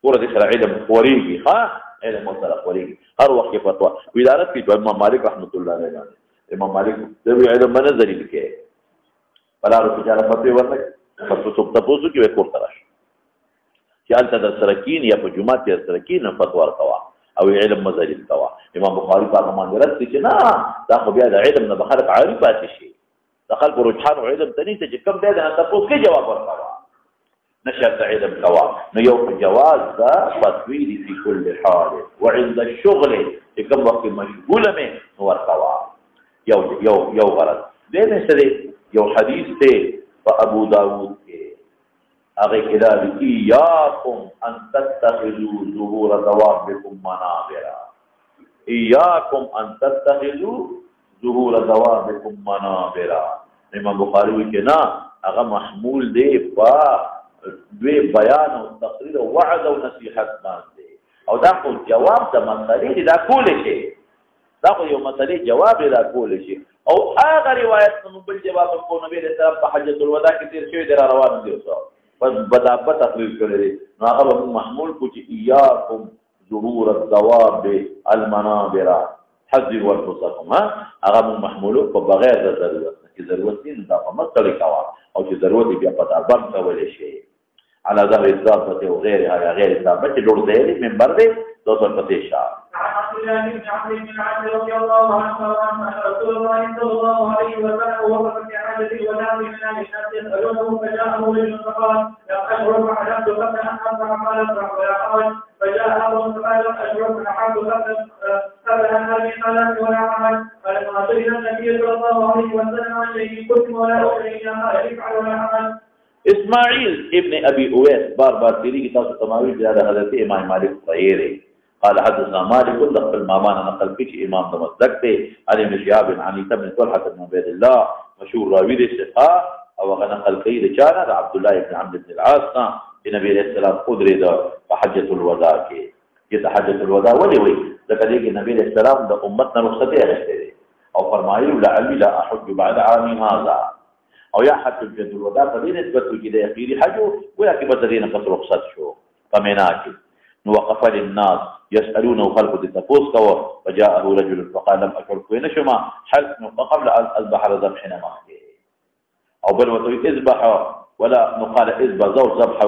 S1: ورته سره علم خوريږي علم سره خوريږي هر وخت کې فتوا ادارت کې امام مالک رحمت الله علیه امام مالک د علم نظر لیکي بلا رو تجارت فتوا ورنه فتوا تاسو کې وکړ تراش چې الته د سرکین یا په جمعه کې سرکین فتوا ورکاوه او علم مزاجل کوا امام بخاری په امان درته چې نه دا خو بیا د علم نه بخلق عارف پاتې شي د خلق رجحان او علم تني ته کوم دی دا تاسو کې جواب ورکوا نشر علم کوا نو یو جواز دا فتوی فی کل حال وعند الشغل کوم وخت مشغوله مې ورکوا یو غرض دې نشته یو حدیث ته په ابو داود کې هغه کلام ایاکم ان تتخذوا ظهور دوابکم منابرا ایاکم ان تتخذوا ظهور دوابکم منابرا امام بخاری وی چې نه هغه محمول دی په دوی بیان او تقریر او وعظ او نصیحت باندې او دا خو جواب د مسلې دا کول شي دا خو یو مسلې جواب دا کول شي او هغه روایت نو بل جواب کو نبی رسول الله په حجۃ الوداع کې تیر شوی در روان دي اوسه بس بدابت تقریر کړی نو هغه محمول کو چې ایاکم ظهور الدواب المنابر حذروا انفسكم هغه محمول په بغیر د ضرورت کې ضرورت نه دا په مسله کوا او چې ضرورت بیا په تابع کول شي على ظهر الضابط وغيرها غير الضابط لور ذيلي من برده دوسر فتيشا
S2: عبد الله بن عمرو بن العاص رضي الله عنه وعن رسول الله صلى الله عليه وسلم وهو في حاجة الوداع من الناس يسألونه فجاءه رجل فقال لم أشعر فحلفت قبل أن أرفع قال افرح ولا حرج فجاء أمر فقال لم أشعر فحلفت قبل أن أرفع قال ولا حرج فلما سئل النبي صلى الله عليه وسلم عن شيء قلت ولا أخرج قال افعل ولا حرج
S1: اسماعیل ابن ابي اويس بار تیری کی تاسو تماوی زیادہ حضرت امام مالک رحمه قال حدثنا مالك نقل مامان نقل في امام دمشق علي بن شهاب عن ابن طلحه بن عبيد الله مشهور راوي الثقه او نقل قيد كان عبد الله بن عمرو بن العاص النبي عليه السلام قدرت حجۃ الوداع کې یہ حجۃ الوداع ولي ذکر دې کې نبی عليه السلام د امتنا رخصت اخته او فرمایي لعلي لا احج بعد عامي هذا او یا حجۃ الوداع په دې نسبت کې د اخیری حج ویا کې بدرینه پس رخصت شو پمینا کې نو وقف للناس يسالونه خلق التفوس كوا فجاءه رجل فقال لم اشعر كوين شما حل قبل ان اذبح ذبح نما او بل وتو اذبح ولا نقال اذبح زوج ذبح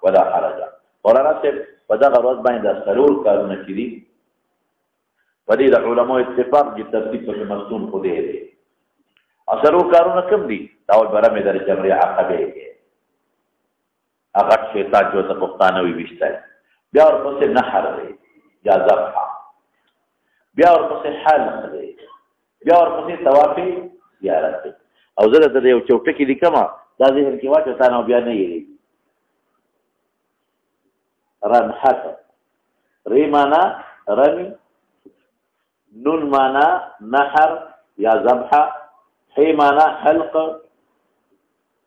S1: ولا حرج ولا راتب فدغ روز باندې سرور کارونه کړي په دې علماء اتفاق دي ترتیب په مستون خو دی اثرو کارونه کوم دي داول برمه در جمعي عقبه کې هغه شیطان جو ته پښتانه وي وشته بیا ورپسې نحر دی یا ذبح بیا ورپسې حلق دی بیا ورپسې طواف زیارت دی او زه د یو چوکټ کې لیکم دا ذهن کې واچو تا نو بیا نه یې رنحت ری معنا رمی نون معنا نحر یا ذبح حی معنا حلق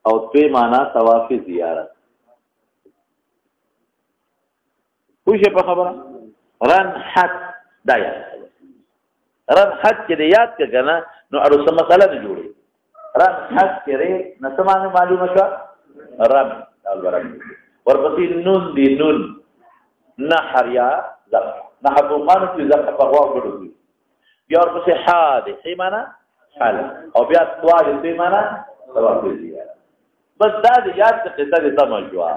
S1: او پی معنا طواف زیارت پوښه په خبره رن حت دا یاد رن حت چې یاد کړه نو اړو سم مسله نه جوړي رن حت کې نه سمانه معلومه شو رن البرم ورپسې نون دی نون نحر یا ذبح نحر قانون چې ذبح په غوا کړو بیا ورپسې حا دی حی معنا حل او بیا طواف دې معنا طواف زیارت بس دا د یاد څه قصه د سمه شوه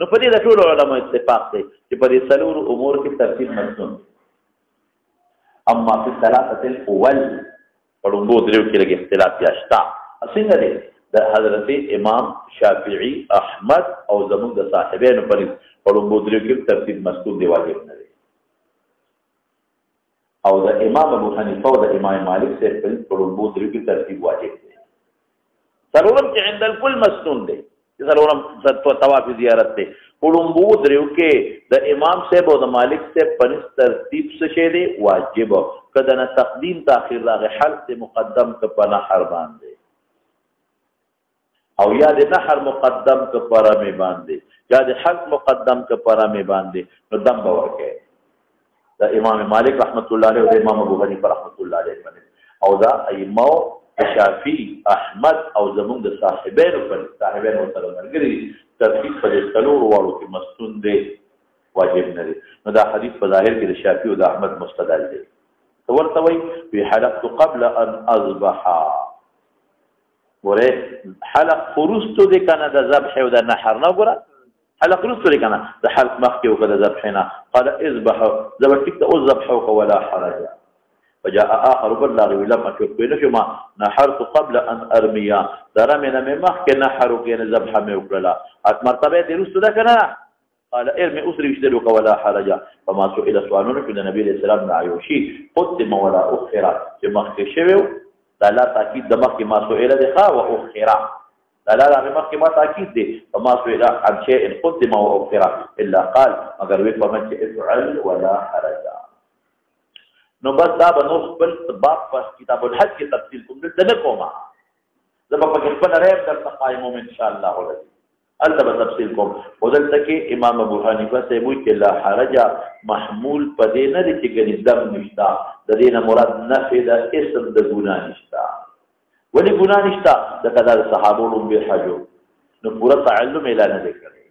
S1: نو په دې د ټولو علماء اتفاق دی چې په دې څلورو امور کې ترتیب مسنون اما فی الثلاثه الاول په لومبو دریو کې لږ اختلاف یا شته څنګه دی د حضرت امام شافعي احمد او زموږ د صاحبینو په لومبو دریو کې ترتیب مسنون دی واجب نه دی او د امام ابو حنیفه او د امام مالک سے په لومبو دریو کې ترتیب واجب دی ضرورت چې عند الكل مسنون دی ضرورت طواف زیارت دی لومبو دریو کې د امام صاحب او د مالک صاحب په ترتیب څه شی دی واجب کله نه تقدیم تاخير راغی حلق مقدم ک په نحر باندې او یا د نحر مقدم ک پر می باندې یا د حلق مقدم ک پر می باندې نو دم ورکه د امام مالک رحمت الله علیه او د امام ابو حنیفه رحمت الله علیه او دا ائمه شافعي احمد او زموږ د صاحبینو سره مرګري ترتیب په څلور والو کې مسنون دی واجب نه دی نو دا حدیث په ظاهر کې د شافعي او د احمد مستدل دی ورته وی په حلقت قبل ان اذبح ګوره حلق فرستو دی کنه د ذبح او د نحر نه ګوره حلق فرستو دی کنه د حلق مخکې او د ذبح نه قال اذبح ذبحت او ذبحك ولا حرج فجاء آخر بلغ لما شما نحرت قبل أن أرميا درمنا من مخك نحرك ذبح ميوكلا مرتبه دي رسل كنا قال ارمي أسري اشترك ولا حرج فما سئل سؤالون في النبي عليه السلام نعيوشي قدم ولا أخر في مخك شويو لا تأكيد دمخك ما سئل دخا وأخر لا مخك ما تأكيد دي فما سئل عن شيء قدم وأخر إلا قال مگر ويك ومن افعل ولا حرج نو بس دا به نو خپل باب په کتاب الحج کې تفصیل کوم دلته نه کوم زه به په خپل رایب درته قائموم ان شاء الله ولې البته به تفصیل کوم ودلته کې امام ابو حنیفه سے وی چې لا حرج محمول په دې نه دي چې ګنې دم نشتا د دې نه مراد نفي د اسم د ګناه نشتا ولی ګناه نشتا د کذا صحابو به حج نو پورا تعلم اعلان نه کړي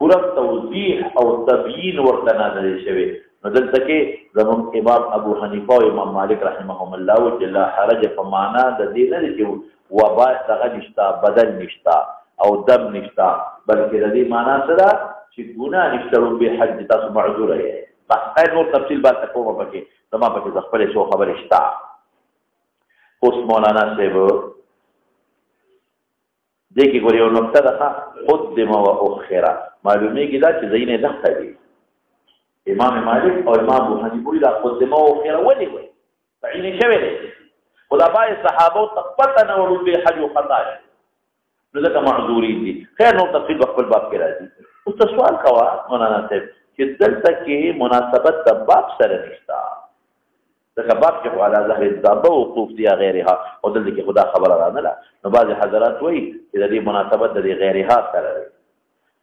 S1: پورا توضیح او تبیین ورته نه لري شوی نو دلته کې زموږ امام ابو حنیفه او امام مالک رحمهم الله وجل حرج په معنا د دې نه چې وبا څنګه نشتا بدن نشتا او دم نشتا بلکې د دې معنا سره چې ګناه نشته به حج تاسو معذور یې بس خیر نور تفصیل بعد کوم پکې زما پکې خپل شو خبره شتا اوس مولانا صاحب دې کې ګورې یو نقطه ده قدم و اخره معلومه کې دا چې زینې دخته دي امام مالک او امام ابو حنیفه دا قدمه او خیره ولي وي تعین شوی دی خدا باندې صحابه تقبلنا ورود به حج او خطا نو ځکه معذورین دي خیر نو تفصیل خپل باب کې راځي او تاسو سوال کوا مولانا صاحب چې دلته کې مناسبت د باب سره نشته ځکه باب کې على ظهر الدابه وقوف دي غیرها او دلته کې خدا خبر راغله نو بعض حضرات وایي چې د دې مناسبت د غیرها سره دی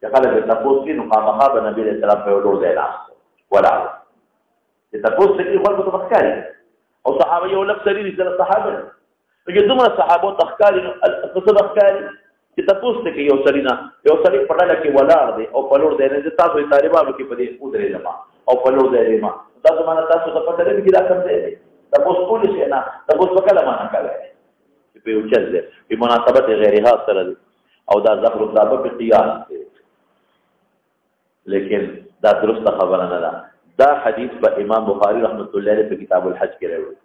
S1: چې خلک تاسو کې نو خامخا به نبی رسول الله په ډول دی ولا تتقص في خلق تفكاري او صحابه یو لفظ لري د صحابه چې دومره صحابه تفكاري قصه تفكاري چې تاسو ته یو سړینا یو سړی پټاله کې ولاړ دی او په لور دی نه تاسو طالبانو کې په دې ودرې لما او په لور دی ما تاسو باندې تاسو ته پټاله کې راکم دی تاسو ټول شي نه تاسو په کله معنا کوي چې په یو چل دی په مناسبت غیرها سره او دا ظهر الضابه په قياس دی لیکن دا درست خبره نه ده دا حدیث په امام بخاری رحمت الله علیه په کتاب الحج کې راوړي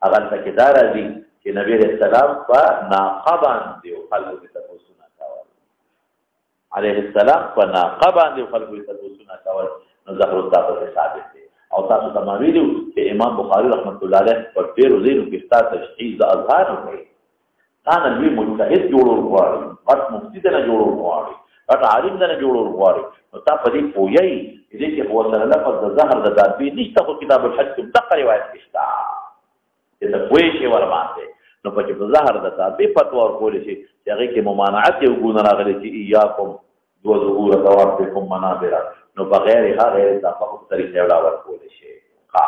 S1: هغه څنګه دا راځي چې نبی رسول الله په ناقبان دی خلکو ته تاسو نه کاوه عليه السلام په ناقبان دی خلکو ته تاسو نه کاوه نو ظهر الضابه ثابت دی او تاسو ته ویلو چې امام بخاری رحمت الله علیه په ډیرو ځینو کې تشخیص د اذهان کوي دا نبی مجتهد جوړول غواړي پټ مفتی نه جوړول غواړي اته عالم نه جوړول غواړي نو تا په دې پوهیږي دې چې هو سره لفظ د ظهر د دابې نشته خو کتاب الحج کې دغه روایت نشته چې ته پوهې شي ور باندې نو په ظهر د دابې فتوا ورکول شي چې هغه کې ممانعت یو ګونه راغلي چې ایاکم دو ظهور دوابکم منابر نو بغیر هغه تفقه طریقې ولا ورکول شي ها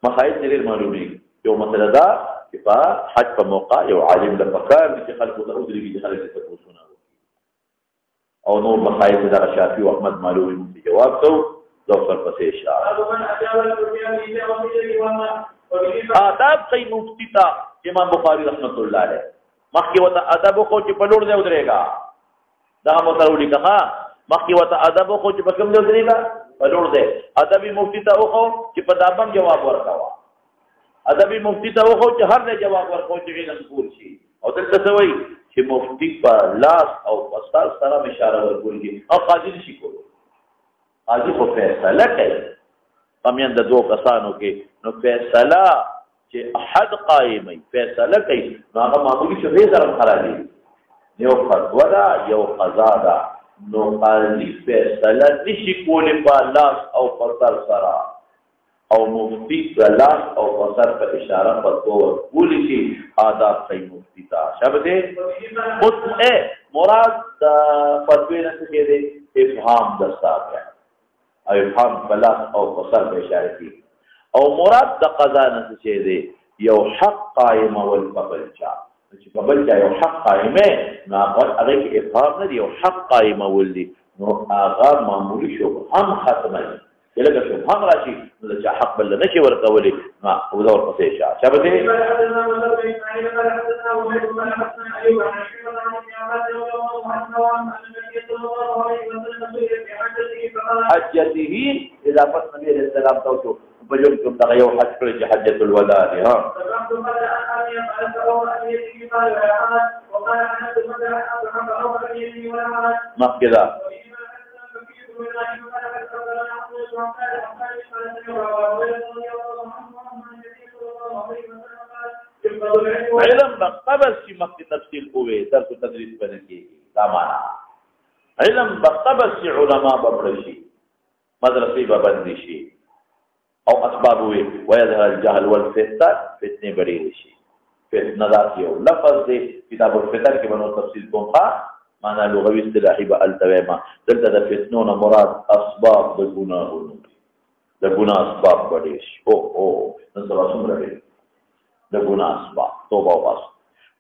S1: مخایت دې معلومي یو مسله دا چې په حج په موقع یو عالم د فقار چې خلکو ته ودرېږي چې خلک ته پوښتنه او نور مخایف د شافعي او احمد معلومي جواب تو دوفر پسې اشاره آداب کوي مفتی ته امام بخاری رحمت الله علیه مخکې وته ادب خو چې په لور دی ودرېګا دا مترولی کها مخکې وته ادب خو چې په کوم دی ودرېګا په لور دی ادبي مفتی ته خو چې په دابم جواب ورکاوه ادبي مفتی ته خو چې هر ځای جواب ورکاو چې غیر مقبول شي او دلته څه وایي چې مفتی په لاس او په سر سره اشاره ورکوي او قاضي نشي کولای قاضي خو فیصله کوي پمیند دوه کسانو کې نو فیصله چې احد قائمي فیصله کوي نو هغه معمولی شوی سره خرابي یو فتوا ده یو قضا ده نو قاضي فیصله نشي کولای په لاس او په سر سره او مفتی په لاس او په سر په اشاره په تو ورکول شي آداب کوي مفتی ته شابه مراد فتوی نه څه دی افهام دستاوی او افهام بلاس او بصر به اشاره کی او مراد د قضا نه څه دی یو حق قائم او قبل چا چې قبل چا یو حق قائمه نو هغه کې افهام نه دی یو حق قائم ولدي نو هغه معمولی شو هم ختمه لکه شو هم راشي نو چې حق بل نه شي ورکولې ما ودور پسې شا به دې حجته اضافه نبی عليه السلام توجه بجوم کوم دا یو حج کړی چې حجۃ الوداع دی ها مخکدا علم بقبل شي مخکې تفصیل کوی درس تدریس باندې کیږي دا معنا علم بقبل شي علما ببړ شي مدرسې ببند شي او اسباب وي ويظهر الجهل والفتنه فتنه بڑی شي فتنه دا یو لفظ دی کتاب الفتن کې باندې تفصیل کوم معنا لغوي اصطلاحي به التویما دلته د فتنو نه مراد اسباب د ګناهونو د ګناه اسباب بڑی شي او نن سبا څومره دی د ګناه اسباب توبه واس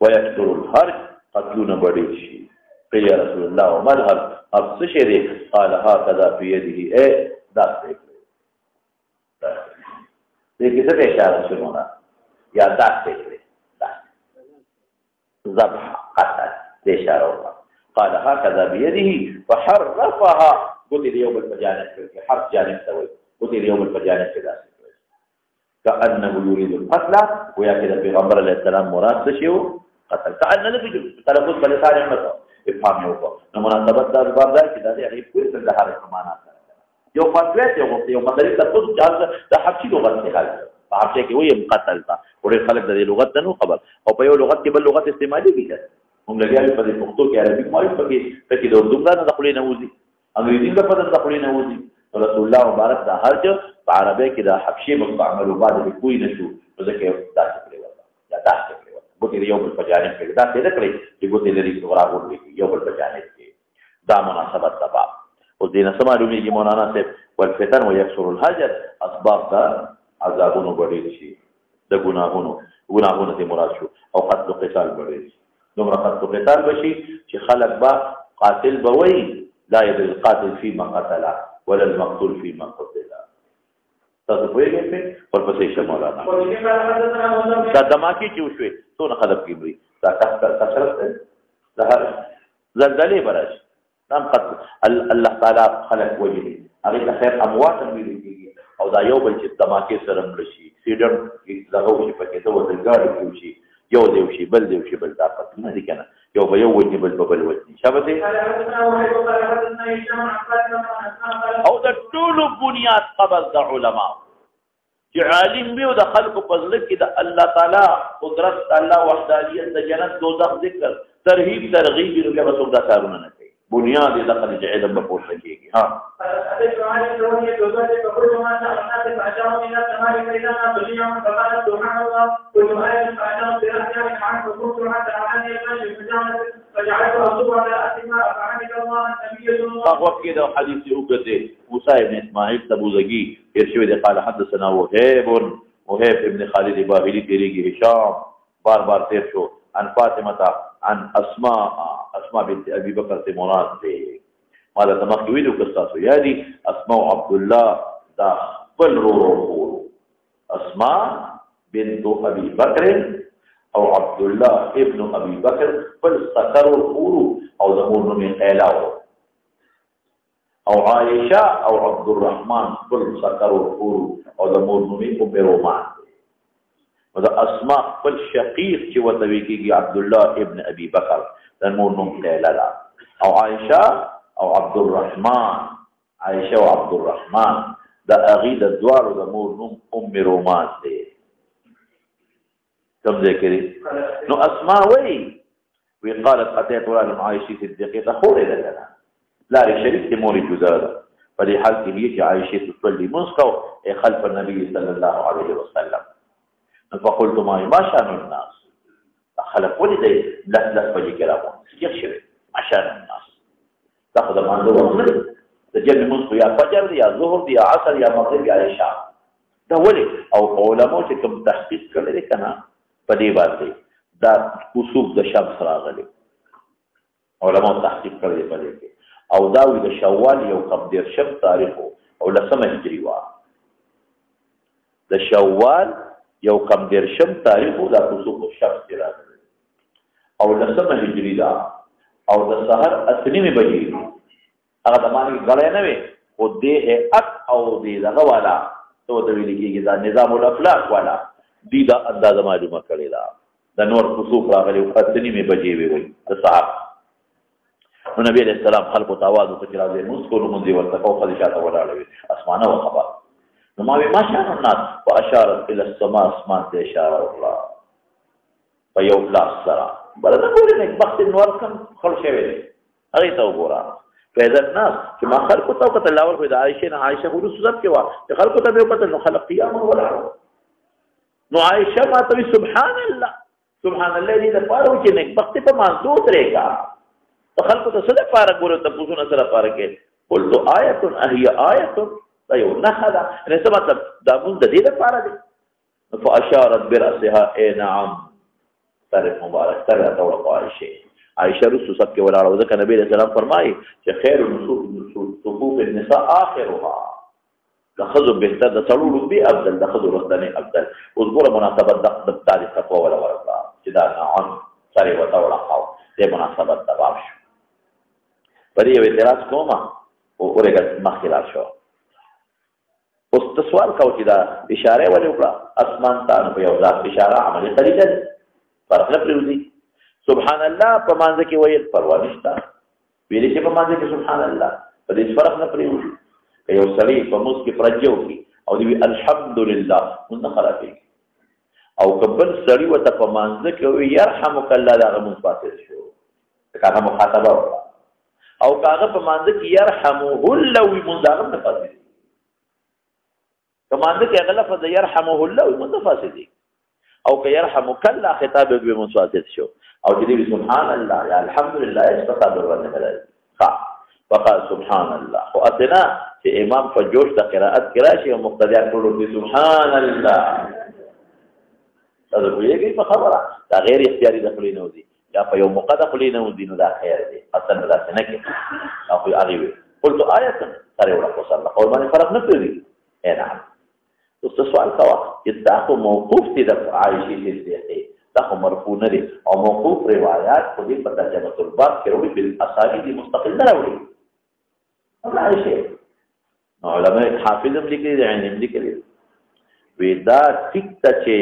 S1: ويكثر الحرج قتلون بڑی شي قيل يا رسول الله وما الحرج اب څه شي قال هكذا في يده داس دې کیسه ته اشاره شروع یا داس دې ذبح قتل دې اشاره قال هكذا بيده فحرفها قلت اليوم الفجانب حرف جانب سوي قلت اليوم الفجانب كذا كأنه يريد القتل ويا كذا پیغمبر علیہ السلام مراد شيو قتل كأن نبي تلفظ بلسان امته افهام یو نو مناسبت دا باب دا چې دا دې پوری څنګه حرف معنا یو فتوی یو مدرسه تاسو جاز د حبشي لغت نه حل په حبشي کې وایي قتل تا ورې خلک د لغت نه خبر او په یو لغت کې بل لغت استعمالي کیږي هم لګیاوي په پښتو کې عربي مایو پکې د اردو نه د خپل نه وځي انګریزي په د خپل نه وځي رسول الله مبارک دا هر څه په عربي کې د حبشي مستعملو بعد به کوئی نشو ځکه تاسو کړی وتا یا تاسو کړی وتا ګوتې یو بل په جانب کې دا څه کړی چې ګوتې لري راغون دي یو بل په جانب کې دا مناسبت سبب او دین سماړو میږي مولانا صاحب والفتن ويكثر الهجر اسباب دا عذابونو بڑی شي د ګناهونو ته مراد شو او قتل قتال بڑی شي دومره قتل قتال بشي چې خلق با قاتل بوي لا يدري القاتل فيما قتل ولا المقتول فيما قتل تاسو پوهیږئ په ورپسې شمولانا دا دماکي چې وشوي څونه خلک کیږي دا کثرت ده زلزلې برش نام قتل الله تعالی خلق وجهي هغه خیر اموات هم ویلېږي او دا یو بل چې دماکي سره مرشي اکسیډنټ دغه وشي پکې ته وځګاړي کیږي یو دیو شي بل دیو شي بل طاقت نه دي کنه یو به یو وجني بل بل وجني شابه او د ټول بنیاد قبل د علماء چې عالم به د خلق په ځل کې د الله تعالی قدرت الله وحدانیت د جنت دوزخ ذکر ترغیب ترغیب له رسول الله کارونه نه کوي بنیاد د خلق علم په پورته کېږي ها هغه کې د حدیث وګته موسی ابن اسماعیل تبوذگی ارشوی د قال حدثنا وهيب ابن خالد باهلي تیریږي هشام بار بار تیر شو عن فاطمه عن اسماء بنت ابي بکر سے مراد ده ماذا تمخ ویلو قصص یادي اسماء عبد الله دا بل رو اسماء بنت ابي بکر او عبد الله ابن ابي بکر بل سکر الخور او زمور نوم قیلاو او عائشه او عبد الرحمن بل سکر الخور او زمور نوم ام رومان او اسماء بل شقیق چې وتوی کیږي عبد الله ابن ابي بکر زمور نوم قیلا او عائشه او عبد الرحمن عائشه او عبد الرحمن دا اغید دوار زمور نوم ام رومان دی كم ذكري نو اسماء وی قالت اتيت رجل عائشه صديقه تخور لنا لا لشريك موري جزاده فدي حال کې هي چې عائشه تصلي مسكو خلف النبي صلى الله عليه وسلم فقلت ما شان الناس خلف ولدي لا فجي كلامه يخشى ما شان الناس تاخذ منظور تجمع مسكو يا فجر يا ظهر يا عصر يا مغرب يا عشاء ده ولي او علماء چې کوم تحقیق کړي کنه په دې باندې دا کسوف د شمس راغلي علماء تحقیق کړي په دې کې او دا د شوال یو کم دیر شم تاریخ او لسمه هجری وا د شوال یو کم دیر شم تاریخ دا کسوف د شمس راغلي او لسمه هجری دا او د سحر اتنی بجې هغه د معنی غړې نه وي او دې اک او دې دغه والا تو د ویل کېږي دا نظام الافلاک والا دې دا اندازه معلومه کړی دا د نور خصوص راغلی او اتنی بجې وي د سحر نو نبی علیہ السلام خلق تواضع ته راځي موږ کوو مونږ ورته کو خدای ولاړ وي اسمانه او خبر نو ما ما شاء الناس واشارت الى السماء اسمان ته اشاره وکړه په یو لاس سره بلنه ګورې نه وخت نور کم خل شوی دی هغه ته وګوره فاذا الناس چې ما خلق ته وکړه لاول خو د عائشه نه عائشه خو رسول کې وا چې خلق ته وکړه نو خلق قیام ولاړ نو عائشه ما ته سبحان الله دې لپاره چې نه وخت په مانځو ترېګا خلق ته څه لپاره ګورو ته پوښتنه سره لپاره کې قلت آیه هي آیه ايو نحدا ان څه مطلب دا موږ د دې لپاره دي فاشارت براسها اي نعم طرف مبارک سره ته عائشه رسول صلی الله علیه وسلم نبی رسول الله فرمایي چې خیر صفوف النساء اخرها لخذ بهتر د څلورو به افضل د خذ ورته افضل وذكر مناسبت د تاریخ په ولا ورته چې دا نعم سره وته ولا خاو دې مناسبت تباب شو پرې یو اعتراض کومه او اورګه مخکې شو اوس سوال کاوه چې دا اشاره ولې وکړه اسمان ته په یو ځای اشاره عملي طریقه ده فرق نه پریوزي سبحان الله په مانځ کې وایي پروا نشته ویلې چې په مانځ کې سبحان الله په دې فرق نه پریوزي که یو سړی په موږ کې پرجو کې او دی الحمدلله موږ خرابې او کبل سړی وته په مانځ کې وي يرحمک الله دا موږ پاتې شو کاغه مخاطبه او کاغه په مانځ کې يرحمه الله وي موږ دا نه پاتې کمانده کې غلط د يرحمه الله متفاسد او که يرحمك الله خطاب به منصات شو او دې سبحان الله یا الحمد لله استقاد ورنه ملل فقال سبحان الله واتنا چې امام په جوش د قرائت کراشي او مقتدیان ټول په سبحان الله دا ویږي په خبره دا غیر اختیاري د خلینو دي یا په یو مقدس خلینو دي نو دا خیر دی اصل دا څنګه کې او هغه وي قلت آیه سره ولا صلی الله او باندې فرق نه کوي نعم اوس سوال کوا چې دا خو موقوف دي د عائشه صدیقه دا خو مرفوع نه دي او موقوف روایت خو دې په ترجمه الباب کې وروي په اسانید مستقل نه راوړي عائشه علماء حافظم لیکلي دي علم لیکلي وی دا ټیک چې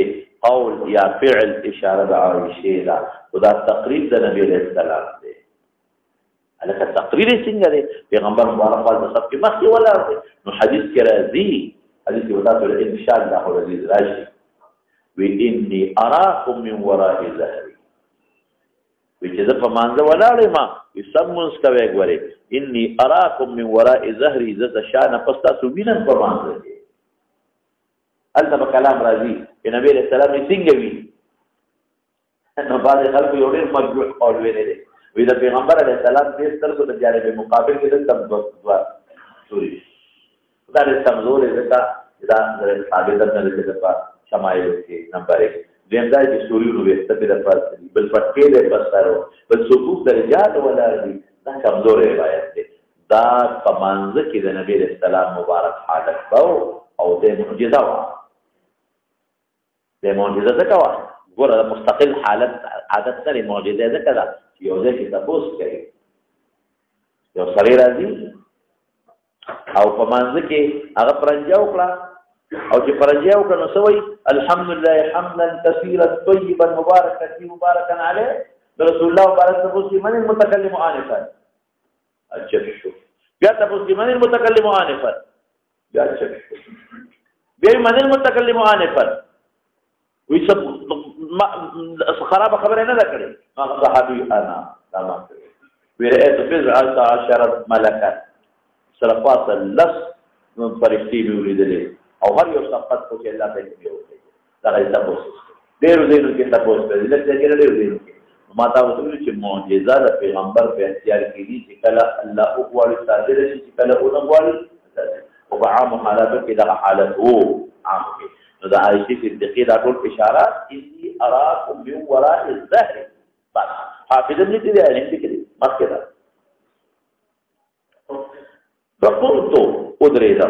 S1: قول یا فعل اشاره د عائشه دا خدا تقریر د نبی علیہ السلام دی الکه تقریر څنګه دی پیغمبر مبارک صلی الله علیه وسلم ولا نو حدیث کې راځي حديث وذات ان شاء الله العزيز راشي واني اراكم من وراء ظهري وجذا فمانذ ولا لما يسمونس کوي غوري اني اراكم من وراء ظهري ذات شان پستا سوبینن فمانذ البته کلام راځي نبی رسول الله څنګه وی نو بعد خلکو یو ډیر مجبور اول ویلې وی د پیغمبر علیه السلام دې سترګو د جانب مقابل کې د تم دوه سوري دا د سمزور زکا دا د ثابت نه لري په شمایل کې نمبر 1 دیم دا چې سوري نو وسته په پاس بل پټکې له بسارو بل صفوف درجات ولا دي دا کمزور روایت ده دا په منځ کې د نبی رسول الله مبارک حالت او د معجزه وا د معجزه ځکه وه ګوره د مستقل حالت عادت سره معجزه ځکه ده چې یو ځای کې تپوس کوي یو سړی راځي او په منځ کې هغه پرنجه وکړه او چې پرنجه وکړه نو څه وایي الحمدلله حمدا کثیرا طیبا مبارکا علیه د رسول الله مبارک تپوس کې من المتکلم آنفا اچھا شو بیا تپوس کې من المتکلم آنفا بیا اچھا شو بیا من المتکلم آنفا وی سب خراب خبره نه ده کړې هغه صحابي انا تمام ورأيت بضعة عشرة ملكا صرفات اللص من فرشتي بولدلي او هر یو صفات کو چې الله تعالی یې وکړي دا غي تاسو ډېر کې تاسو په دې لکه ډېر کې ما تاسو ته چې معجزه د پیغمبر په اختیار کې دي چې کله الله او غواړي صادر شي چې کله او غواړي او په عام حالات کې دا حالت وو عام کې نو د عائشہ صدیقہ دا ټول اشارات اني اراكم من وراء الظهر بس حافظ ابن دې علم کې مخکې فقلت ادريدا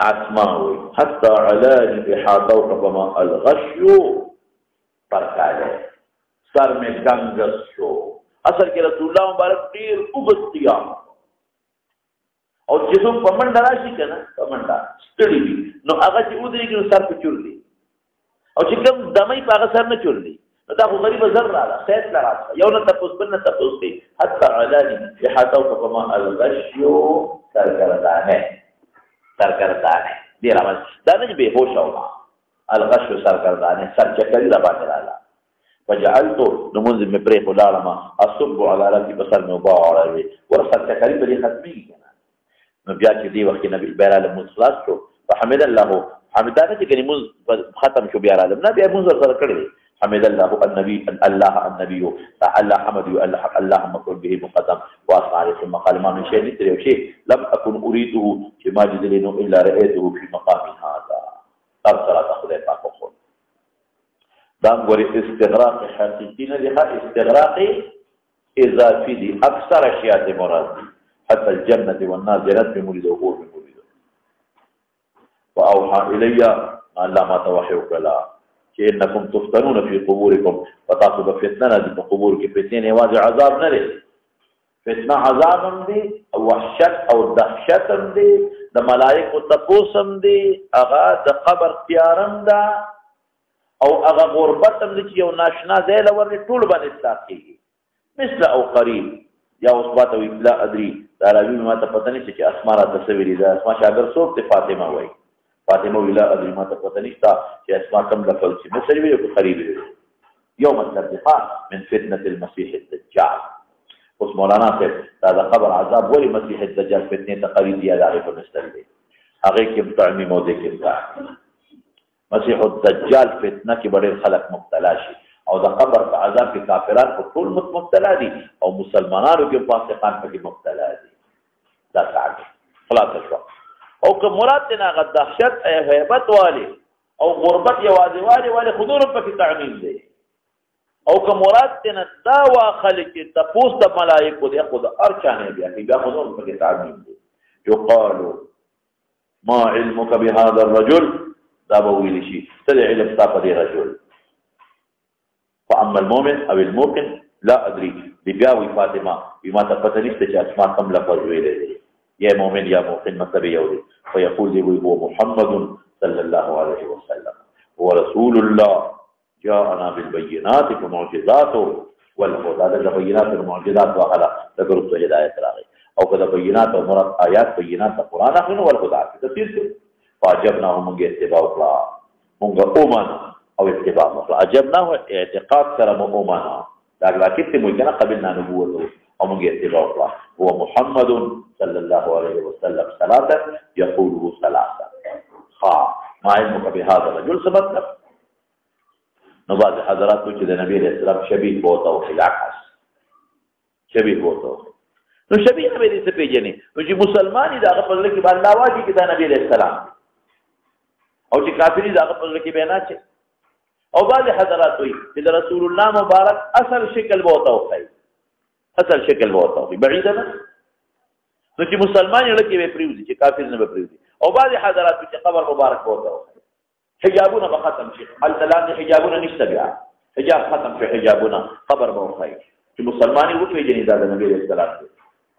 S1: اسماء حتى علاني بحاطوك فما الغش فرقاله سر میں گنگس شو اصل کې رسول الله مبارک ډیر وګت قیام او چې څوک پمنډ راشي کنه پمنډ ستړي وي نو هغه چې ودرېږي سر په چورلي او چې کوم دمای په هغه سر نه چورلي نو دا خو غریب زر راځه خیر راځه یو نه تاسو بل نه تاسو دي حتی علاني بحاطوك فما الغش سرگردانه دی راځي دا نه به هوښ او الغش سرگردانه سر چکري را باندې راځه فجعلت نمونز میں پریخ الالما اصب على رأسي بسر میں وباع على ورسل تکریب بلی ختمی کنا نبیات چی دی وقتی نبی بیرالم منز خلاص شو فحمد اللہ حمدانه چې کنی منز ختم شو بیرالم نا بیا منز ورسل کردی حمد الله النبي الله الله حمد الله مقول به مقدم واصنع عليه ثم قال ما من شيء نتري شيء لم اكن اريده كما جدلنه الا رايته في مقام هذا ارسل تاخذ باقون دام غوري استغراق حقيقي نه دي استغراق اضافي دي اكثر اشياء دي مراد حتى الجنه والنار جنت بمريد وقول بمريد واوحى الي الله ما توحي وكلا انکم تفتنون فی قبورکم فتاسو بفتنه دي په قبور کې فتنه واځ عذاب نه لري فتنه عذاب هم دي او وحشت او دهشت هم دي د ملائکه تپوسم دي هغه د قبر تیارم ده او هغه غربت هم دي چې یو ناشنا ځای لور ټول باندې ساتيږي مثل او قریب یا اثبات او لا ادري دا راوی ما ته پته نه چې اسماء را تصویری ده اسماء شاګر څوک ته فاطمه وای فاطمه ویلا ادري ما ته پته نشته چې اسماء کوم لفظ چې مثلی وي او قریب وي یوم الترجحه من فتنه المسيح الدجال اوس مولانا ته دا قبر عذاب ولی مسیح الدجال فتنه تقریب دی عارف مستل دی هغه کې تعمیم او ذکر ده مسیح الدجال فتنه کې ډېر خلق مبتلا شي او د قبر په عذاب کې کافرانو په ټول مبتلا دي او مسلمانانو کې فاسقان په مبتلا دي دا څنګه خلاص شو او که مراد نه غ دهشت هیبت والی او غربت یوازې والی حضور په کې تعمیم دی او که مراد نه دا واخل کې تپوس د ملائکه دی خود ارچانه بیا کې بیا حضور په کې تعمیم دی یقالو ما علمك بهذا الرجل دا به ویل شي څه علم تاسو دی رجل فاما المؤمن او الموقن لا ادري بیا وی فاطمه بما تفتنی چې اسماء کوم لفظ ویل دي يا مؤمن يا موقن مطلب يولي فيقول لي هو محمد صلى الله عليه وسلم هو رسول الله جاءنا بالبينات ومعجزات والهدى هذا بينات والمعجزات وعلى تقرب هدايه راغي او كذا بينات ومراد ايات بينات القران اخر والهدى تفسير فاجبناه من اتباع الله من اومن او اتباع الله عجبناه اعتقاد كرم اومن لكن ممكن قبلنا نبوته او من اتباع الله هو محمد صلى الله عليه وسلم ثلاثة يقوله ثلاثة ما علمك بهذا الرجل سبب نبعض حضرات وجد النبي عليه السلام شبيه بوته في العكس شبيه بوته نو شبيه نبي دې څه پیژنې نو چې مسلمان دا په لکه کې باندې واجب کې دا نبی عليه السلام او چې کافری دا په لکه کې بیان چې او بعض حضرات وي چې رسول الله مبارک اصل شکل بوته وي اصل شکل بوته وي بعید نه نو چې مسلمان یې لکه به پریوزي چې کافر نه به پریوزي او بعض حضرات چې قبر مبارک بوته وي حجابونه به ختم شي التلان حجابونه نشته بیا حجاب ختم شي حجابونه خبر به وخی چې مسلمانۍ وپېژني دا د نبی علیه السلام دی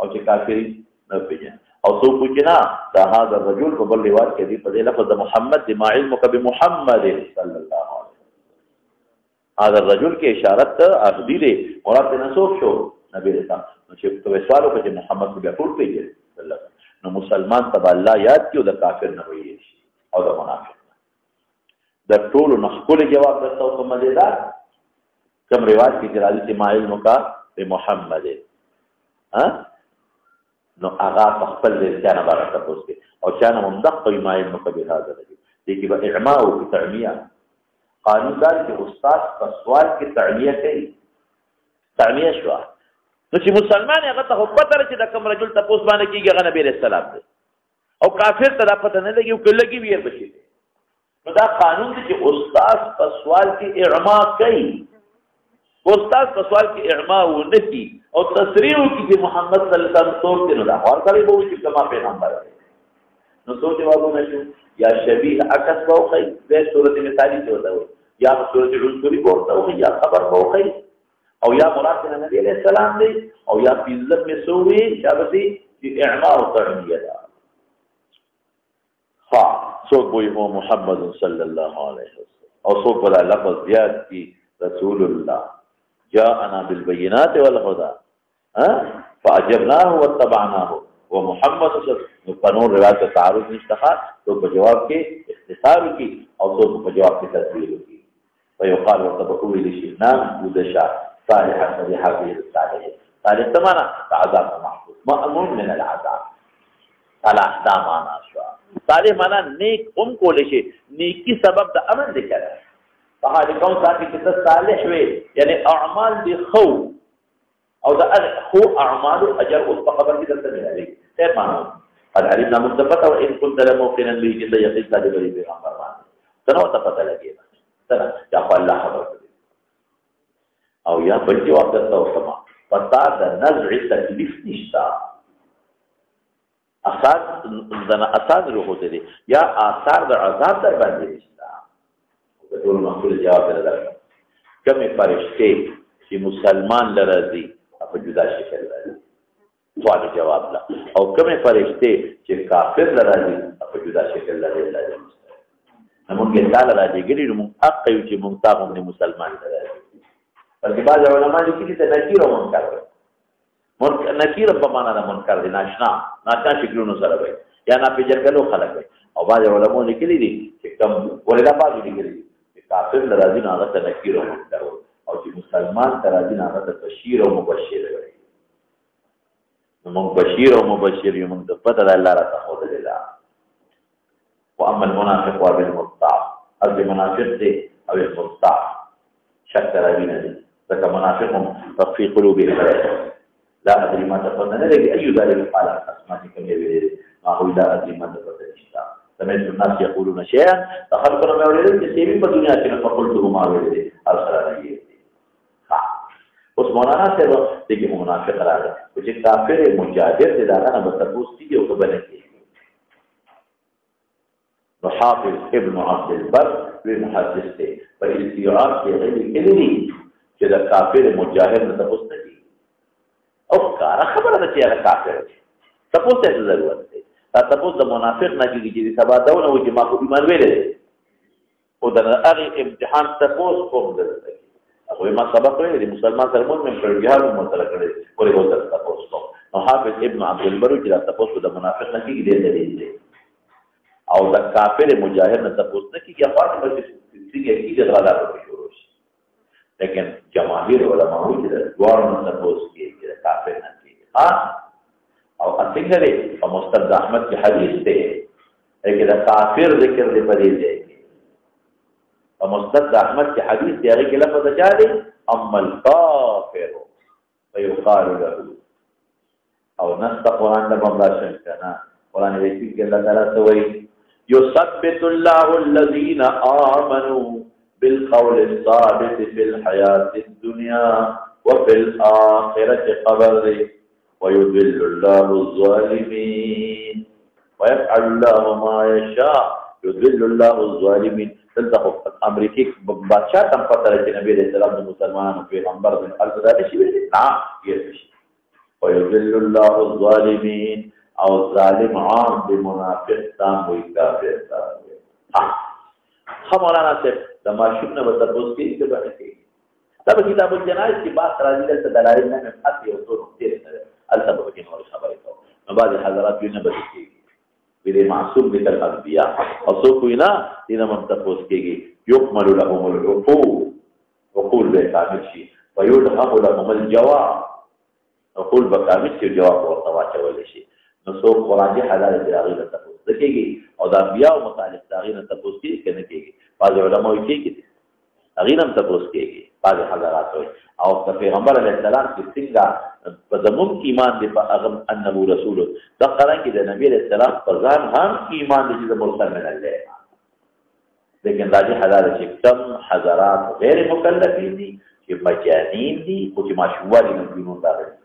S1: او چې کافرین نه پېژني او څوک چې نه دا هذا الرجل په بل روایت کې دی په دې لفظ د محمد دی ما علمک بمحمد صلی الله علیه هذا الرجل کې اشارت اخدی دی مراد نه څوک شو نبی علیه السلام چې په سوالو کې محمد بیا ټول پېژني صلی الله نو مسلمان تبع الله یاد کیو د کافر نه وایي او د منافق د ټولو نه خپل جواب درته او مزیدار کوم روایت کې راځي چې ما علمک بمحمد ها نو هغه خپل ځان باندې تاسو کې او چانه مندق ما علمک به هذا دي کې به اعماء او تعمیه قانون دار چې استاد په سوال کې تعمیه کوي تعمیه شو نو چې مسلمان هغه ته پته لري چې د کوم رجل تاسو باندې کېږي هغه نبی رسول الله دی او کافر ته دا پته نه لګي او کله کې ویر بشي نو دا قانون دی چې استاد په سوال کې اعماء کوي استاد په سوال کې اعماء ونکي او تصریح وکړي چې محمد صلی الله علیه وسلم څوک دی نو دا اور کله به وي چې کما پیغمبر دی نو څو جوابونه شو یا شبیه عکس بوخی به صورت مثالی څه وته یا صورت رسولي ورته او یا خبر بوخی او یا مراد نبی علیہ السلام دی او یا فیضت میں سووی شابتی اعماء و تعمیه دا سوک بوئی ہو محمد صلی اللہ علیہ وسلم او سوک بلا لفظ زیاد کی رسول اللہ جاءنا بالبینات والهدى فاجبناه واتبعناه ومحمد صلی اللہ علیہ وسلم قانون روایت تعارض نشتخا تو بجواب کے اختصار کی او تو بجواب کی تصویر کی فیقال وتبقوا لشئنام ودشا صالحا فلحافظ الصالح صالح تمانا عذاب محفوظ مأمون من العذاب صلاح دا مانا شوا صالح مانا نیک کو لشے نیکی سبب دا امن ذکر ہے فحالی کون ساکی کتا صالح ہوئے یعنی اعمال دی خو او دا خو اعمال اجر اس پا خبر کی درتا ملا لے خیر مانا قد علمنا مصطفت و ان كنت لموقنا لی جلد یقین صادق علی پیغمبر مانا تنو تپتا لگے تنا یا خو اللہ خبر کرے او یا بل جواب درته وسما پتا د نزع تکلیف نشتا اثار روح دي یا آثار د عذاب در باندې نشتا د ټول مخول جواب درته کومه فرشته چې مسلمان لرازي په جدا شکل لري سوال جواب لا او کومه فرشته چې کافر لرازي په جدا شکل لري موږ تعالی راځي ګری موږ حق یو چې موږ تاسو مسلمان لرازي بلکې بعض علماء لیکلي ته نکیر او منکر نکیر په معنا د منکر دی ناشنا شکلونو سره وي یا نه پیژنګلو خلک وي او بعض علماء لیکلي دي چې کوم ولدا بعض لیکلي دي چې کافر لرازي نه هغه نکیر او منکر او چې مسلمان لرازي نه هغه بشیر او مبشر وي نو موږ بشیر او مبشر یو موږ په پته د الله را تخود الله واما المنافق والمستعف او المنافق دي او المستعف شک راوینه دي ځکه منافقهم ففي قلوبهم لا ادري ما تفضل لك اي ذلك قال اسمعك كم يريد ما هو لا ادري ما تفضل سمعت الناس يقولون شيئا فخلقنا ما يريد كثير في الدنيا كما فقلته ما يريد ارسل عليه اس مولانا سے دیکھیں منافق راغ کچھ کافر مجاہد دے دانا بتبوس کی جو بنے کی حافظ ابن عبد البر محدث تے پر استیعاب کے غیر کلی چې دا کافر مجاهد نه تاسو ته دي او کار خبره ده چې هغه کافر دی تاسو ته ضرورت دی تاسو د منافق نه کیږي چې سبا دا نو چې ما خو ایمان ویلې او دا هغه امتحان تاسو کوم درته هغه ما سبق ویلې مسلمان سره مؤمن پر جهاد مطلق کړي پورې وته تاسو نو حافظ ابن عبد البر چې تاسو د منافق نه کیږي دی او دا کافر مجاهد نه تاسو نه کیږي خاصه په دې کې چې غلا کوي لیکن جماهیر علماء چې د دوار نه تاسو کې کافر نه کیږي او څنګه لري او مستند احمد کی حدیث ته کې دا کافر ذکر دی په دې ځای کې او مستند احمد کی حدیث دی هغه کې لفظ جاري اما الكافر فيقال له او نص قرآن د بمراشن کنه قرآن دې کې الله تعالی سوئی يثبت الله الذين آمنوا بالقول الثابت في الحياة الدنيا وفي الآخرة قبر ويذل الله الظالمين ويفعل الله ما يشاء يذل الله الظالمين دلته امریکای بادشاہ تم پته لري چې نبی رسول الله د مسلمانانو پیغمبر د ارزه ده شي نه یې شي ويذل الله الظالمين او ظالم عام بمنافق تام وي کافر تام مولانا صاحب د ماشوم نه وته پوس کې څه باندې تب کتاب الجنائز کی بات راځي د دلایل نه مفات یو څو نقطې البته کې نور خبرې کوم بعض حضرات یې نه بدلي بری معصوم ذکر الانبیاء او سو کوئی نه دینه منتفوس کېږي یکمل لهم العقول به کامل شي ويدهم لهم الجواب عقول به کامل شي جواب ورته واچول شي نو سو قرآن حلال دی هغه ته تفوس کېږي او د انبیاء متعلق هغه نه تفوس کېږي بعض علماء یې کېږي هغه نه تفوس کېږي بعض حضرات او د پیغمبر علیه السلام چې څنګه په زمون ایمان دی په هغه انه رسول دا قران کې د نبی علیه السلام په ځان هم ایمان دي چې مرسل من الله لیکن راځي حلال چې کم حضرات غیر مکلفین دي چې مجانین دي او چې ماشومان دي نو جنون داخل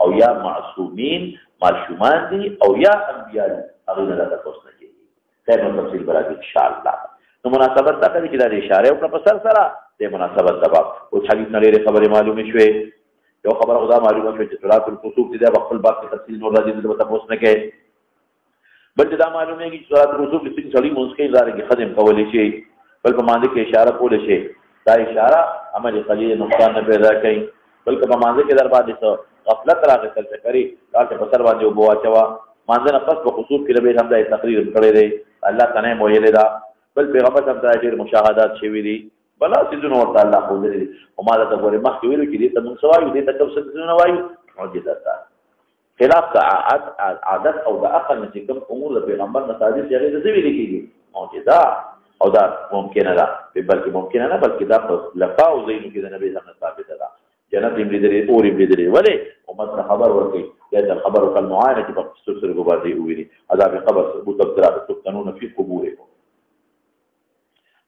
S1: او یا معصومین معصومان دي او یا انبیاء هغه نه تاسو نه کیږي خیر نو تفصیل برابر ان شاء الله نو مناسبت دا کوي چې د اشاره او په سر سره د مناسبت سبب او حدیث نه لري خبره معلومه شوه یو خبره خدا معلومه شوه چې صلات الکسوف دي د خپل باب کې تفصیل نور راځي د تاسو نه کوي بل دا معلومه کې صلات الکسوف د څنګه سړي مسکې لارې خدمت کولې شي بل په مانده کې اشاره کول شي دا اشاره عمل قلیل نقصان نه پیدا کوي بلکې په مانده کې در باندې غفلت راغی څه کوي دا چې په سر باندې وبوا چوا مانده نه پس په خصوص کې به هم دا تقریر کړی دی الله تعالی مو یې دا بل پیغمبر هم ډېر مشاهدات شوي دي بلا سيزونه ورته الله خو دې او ما ته غوړي مخکې ویلو چې دې ته موږ سوایو دې ته کوم څه نه وایو معجزه ده خلاف عادت او د عقل چې کوم امور د پیغمبر نه صادق شي هغه دې ویل کېږي معجزه او دا ممکنه ده بلکې ممکنه نه بلکې دا لقاء او زینو کې د نبی څخه ثابت ده جنت دې دې اور دې دې ولې امت خبر ورکړي دا خبر او المعاینه چې په ستر کو باندې ویلي عذاب قبر ثبوت تقدر تفتنون فی قبورکم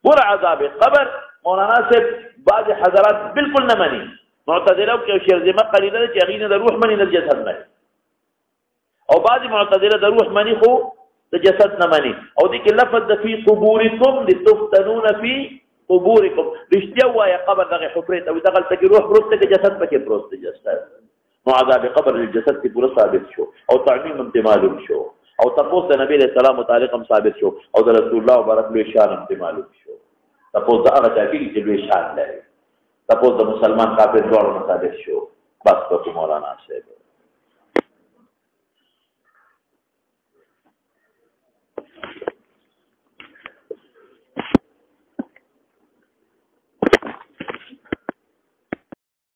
S1: ور عذاب قبر مولانا صاحب بعض حضرات بالکل نه مانی معتزله او شرذمه قلیله چې غینه د روح منی د جسد نه او بعض معتزله د روح منی خو د جسد نه مانی او د کې لفظ د فی قبورکم لتفتنون فی قبورکم رښتیا وایا قبر دغه حفرت او دغه تک روح پروت د جسد پکې پروت د جسد نو عذاب قبر الجسد کې پورا ثابت شو او تعمیم معلوم شو او تاسو د نبی له سلام متعلق هم ثابت شو او د رسول الله مبارک له شان هم معلوم شو تاسو دا هغه چې له شان لري تاسو د مسلمان کافر ډول ثابت شو بس په مولانا صاحب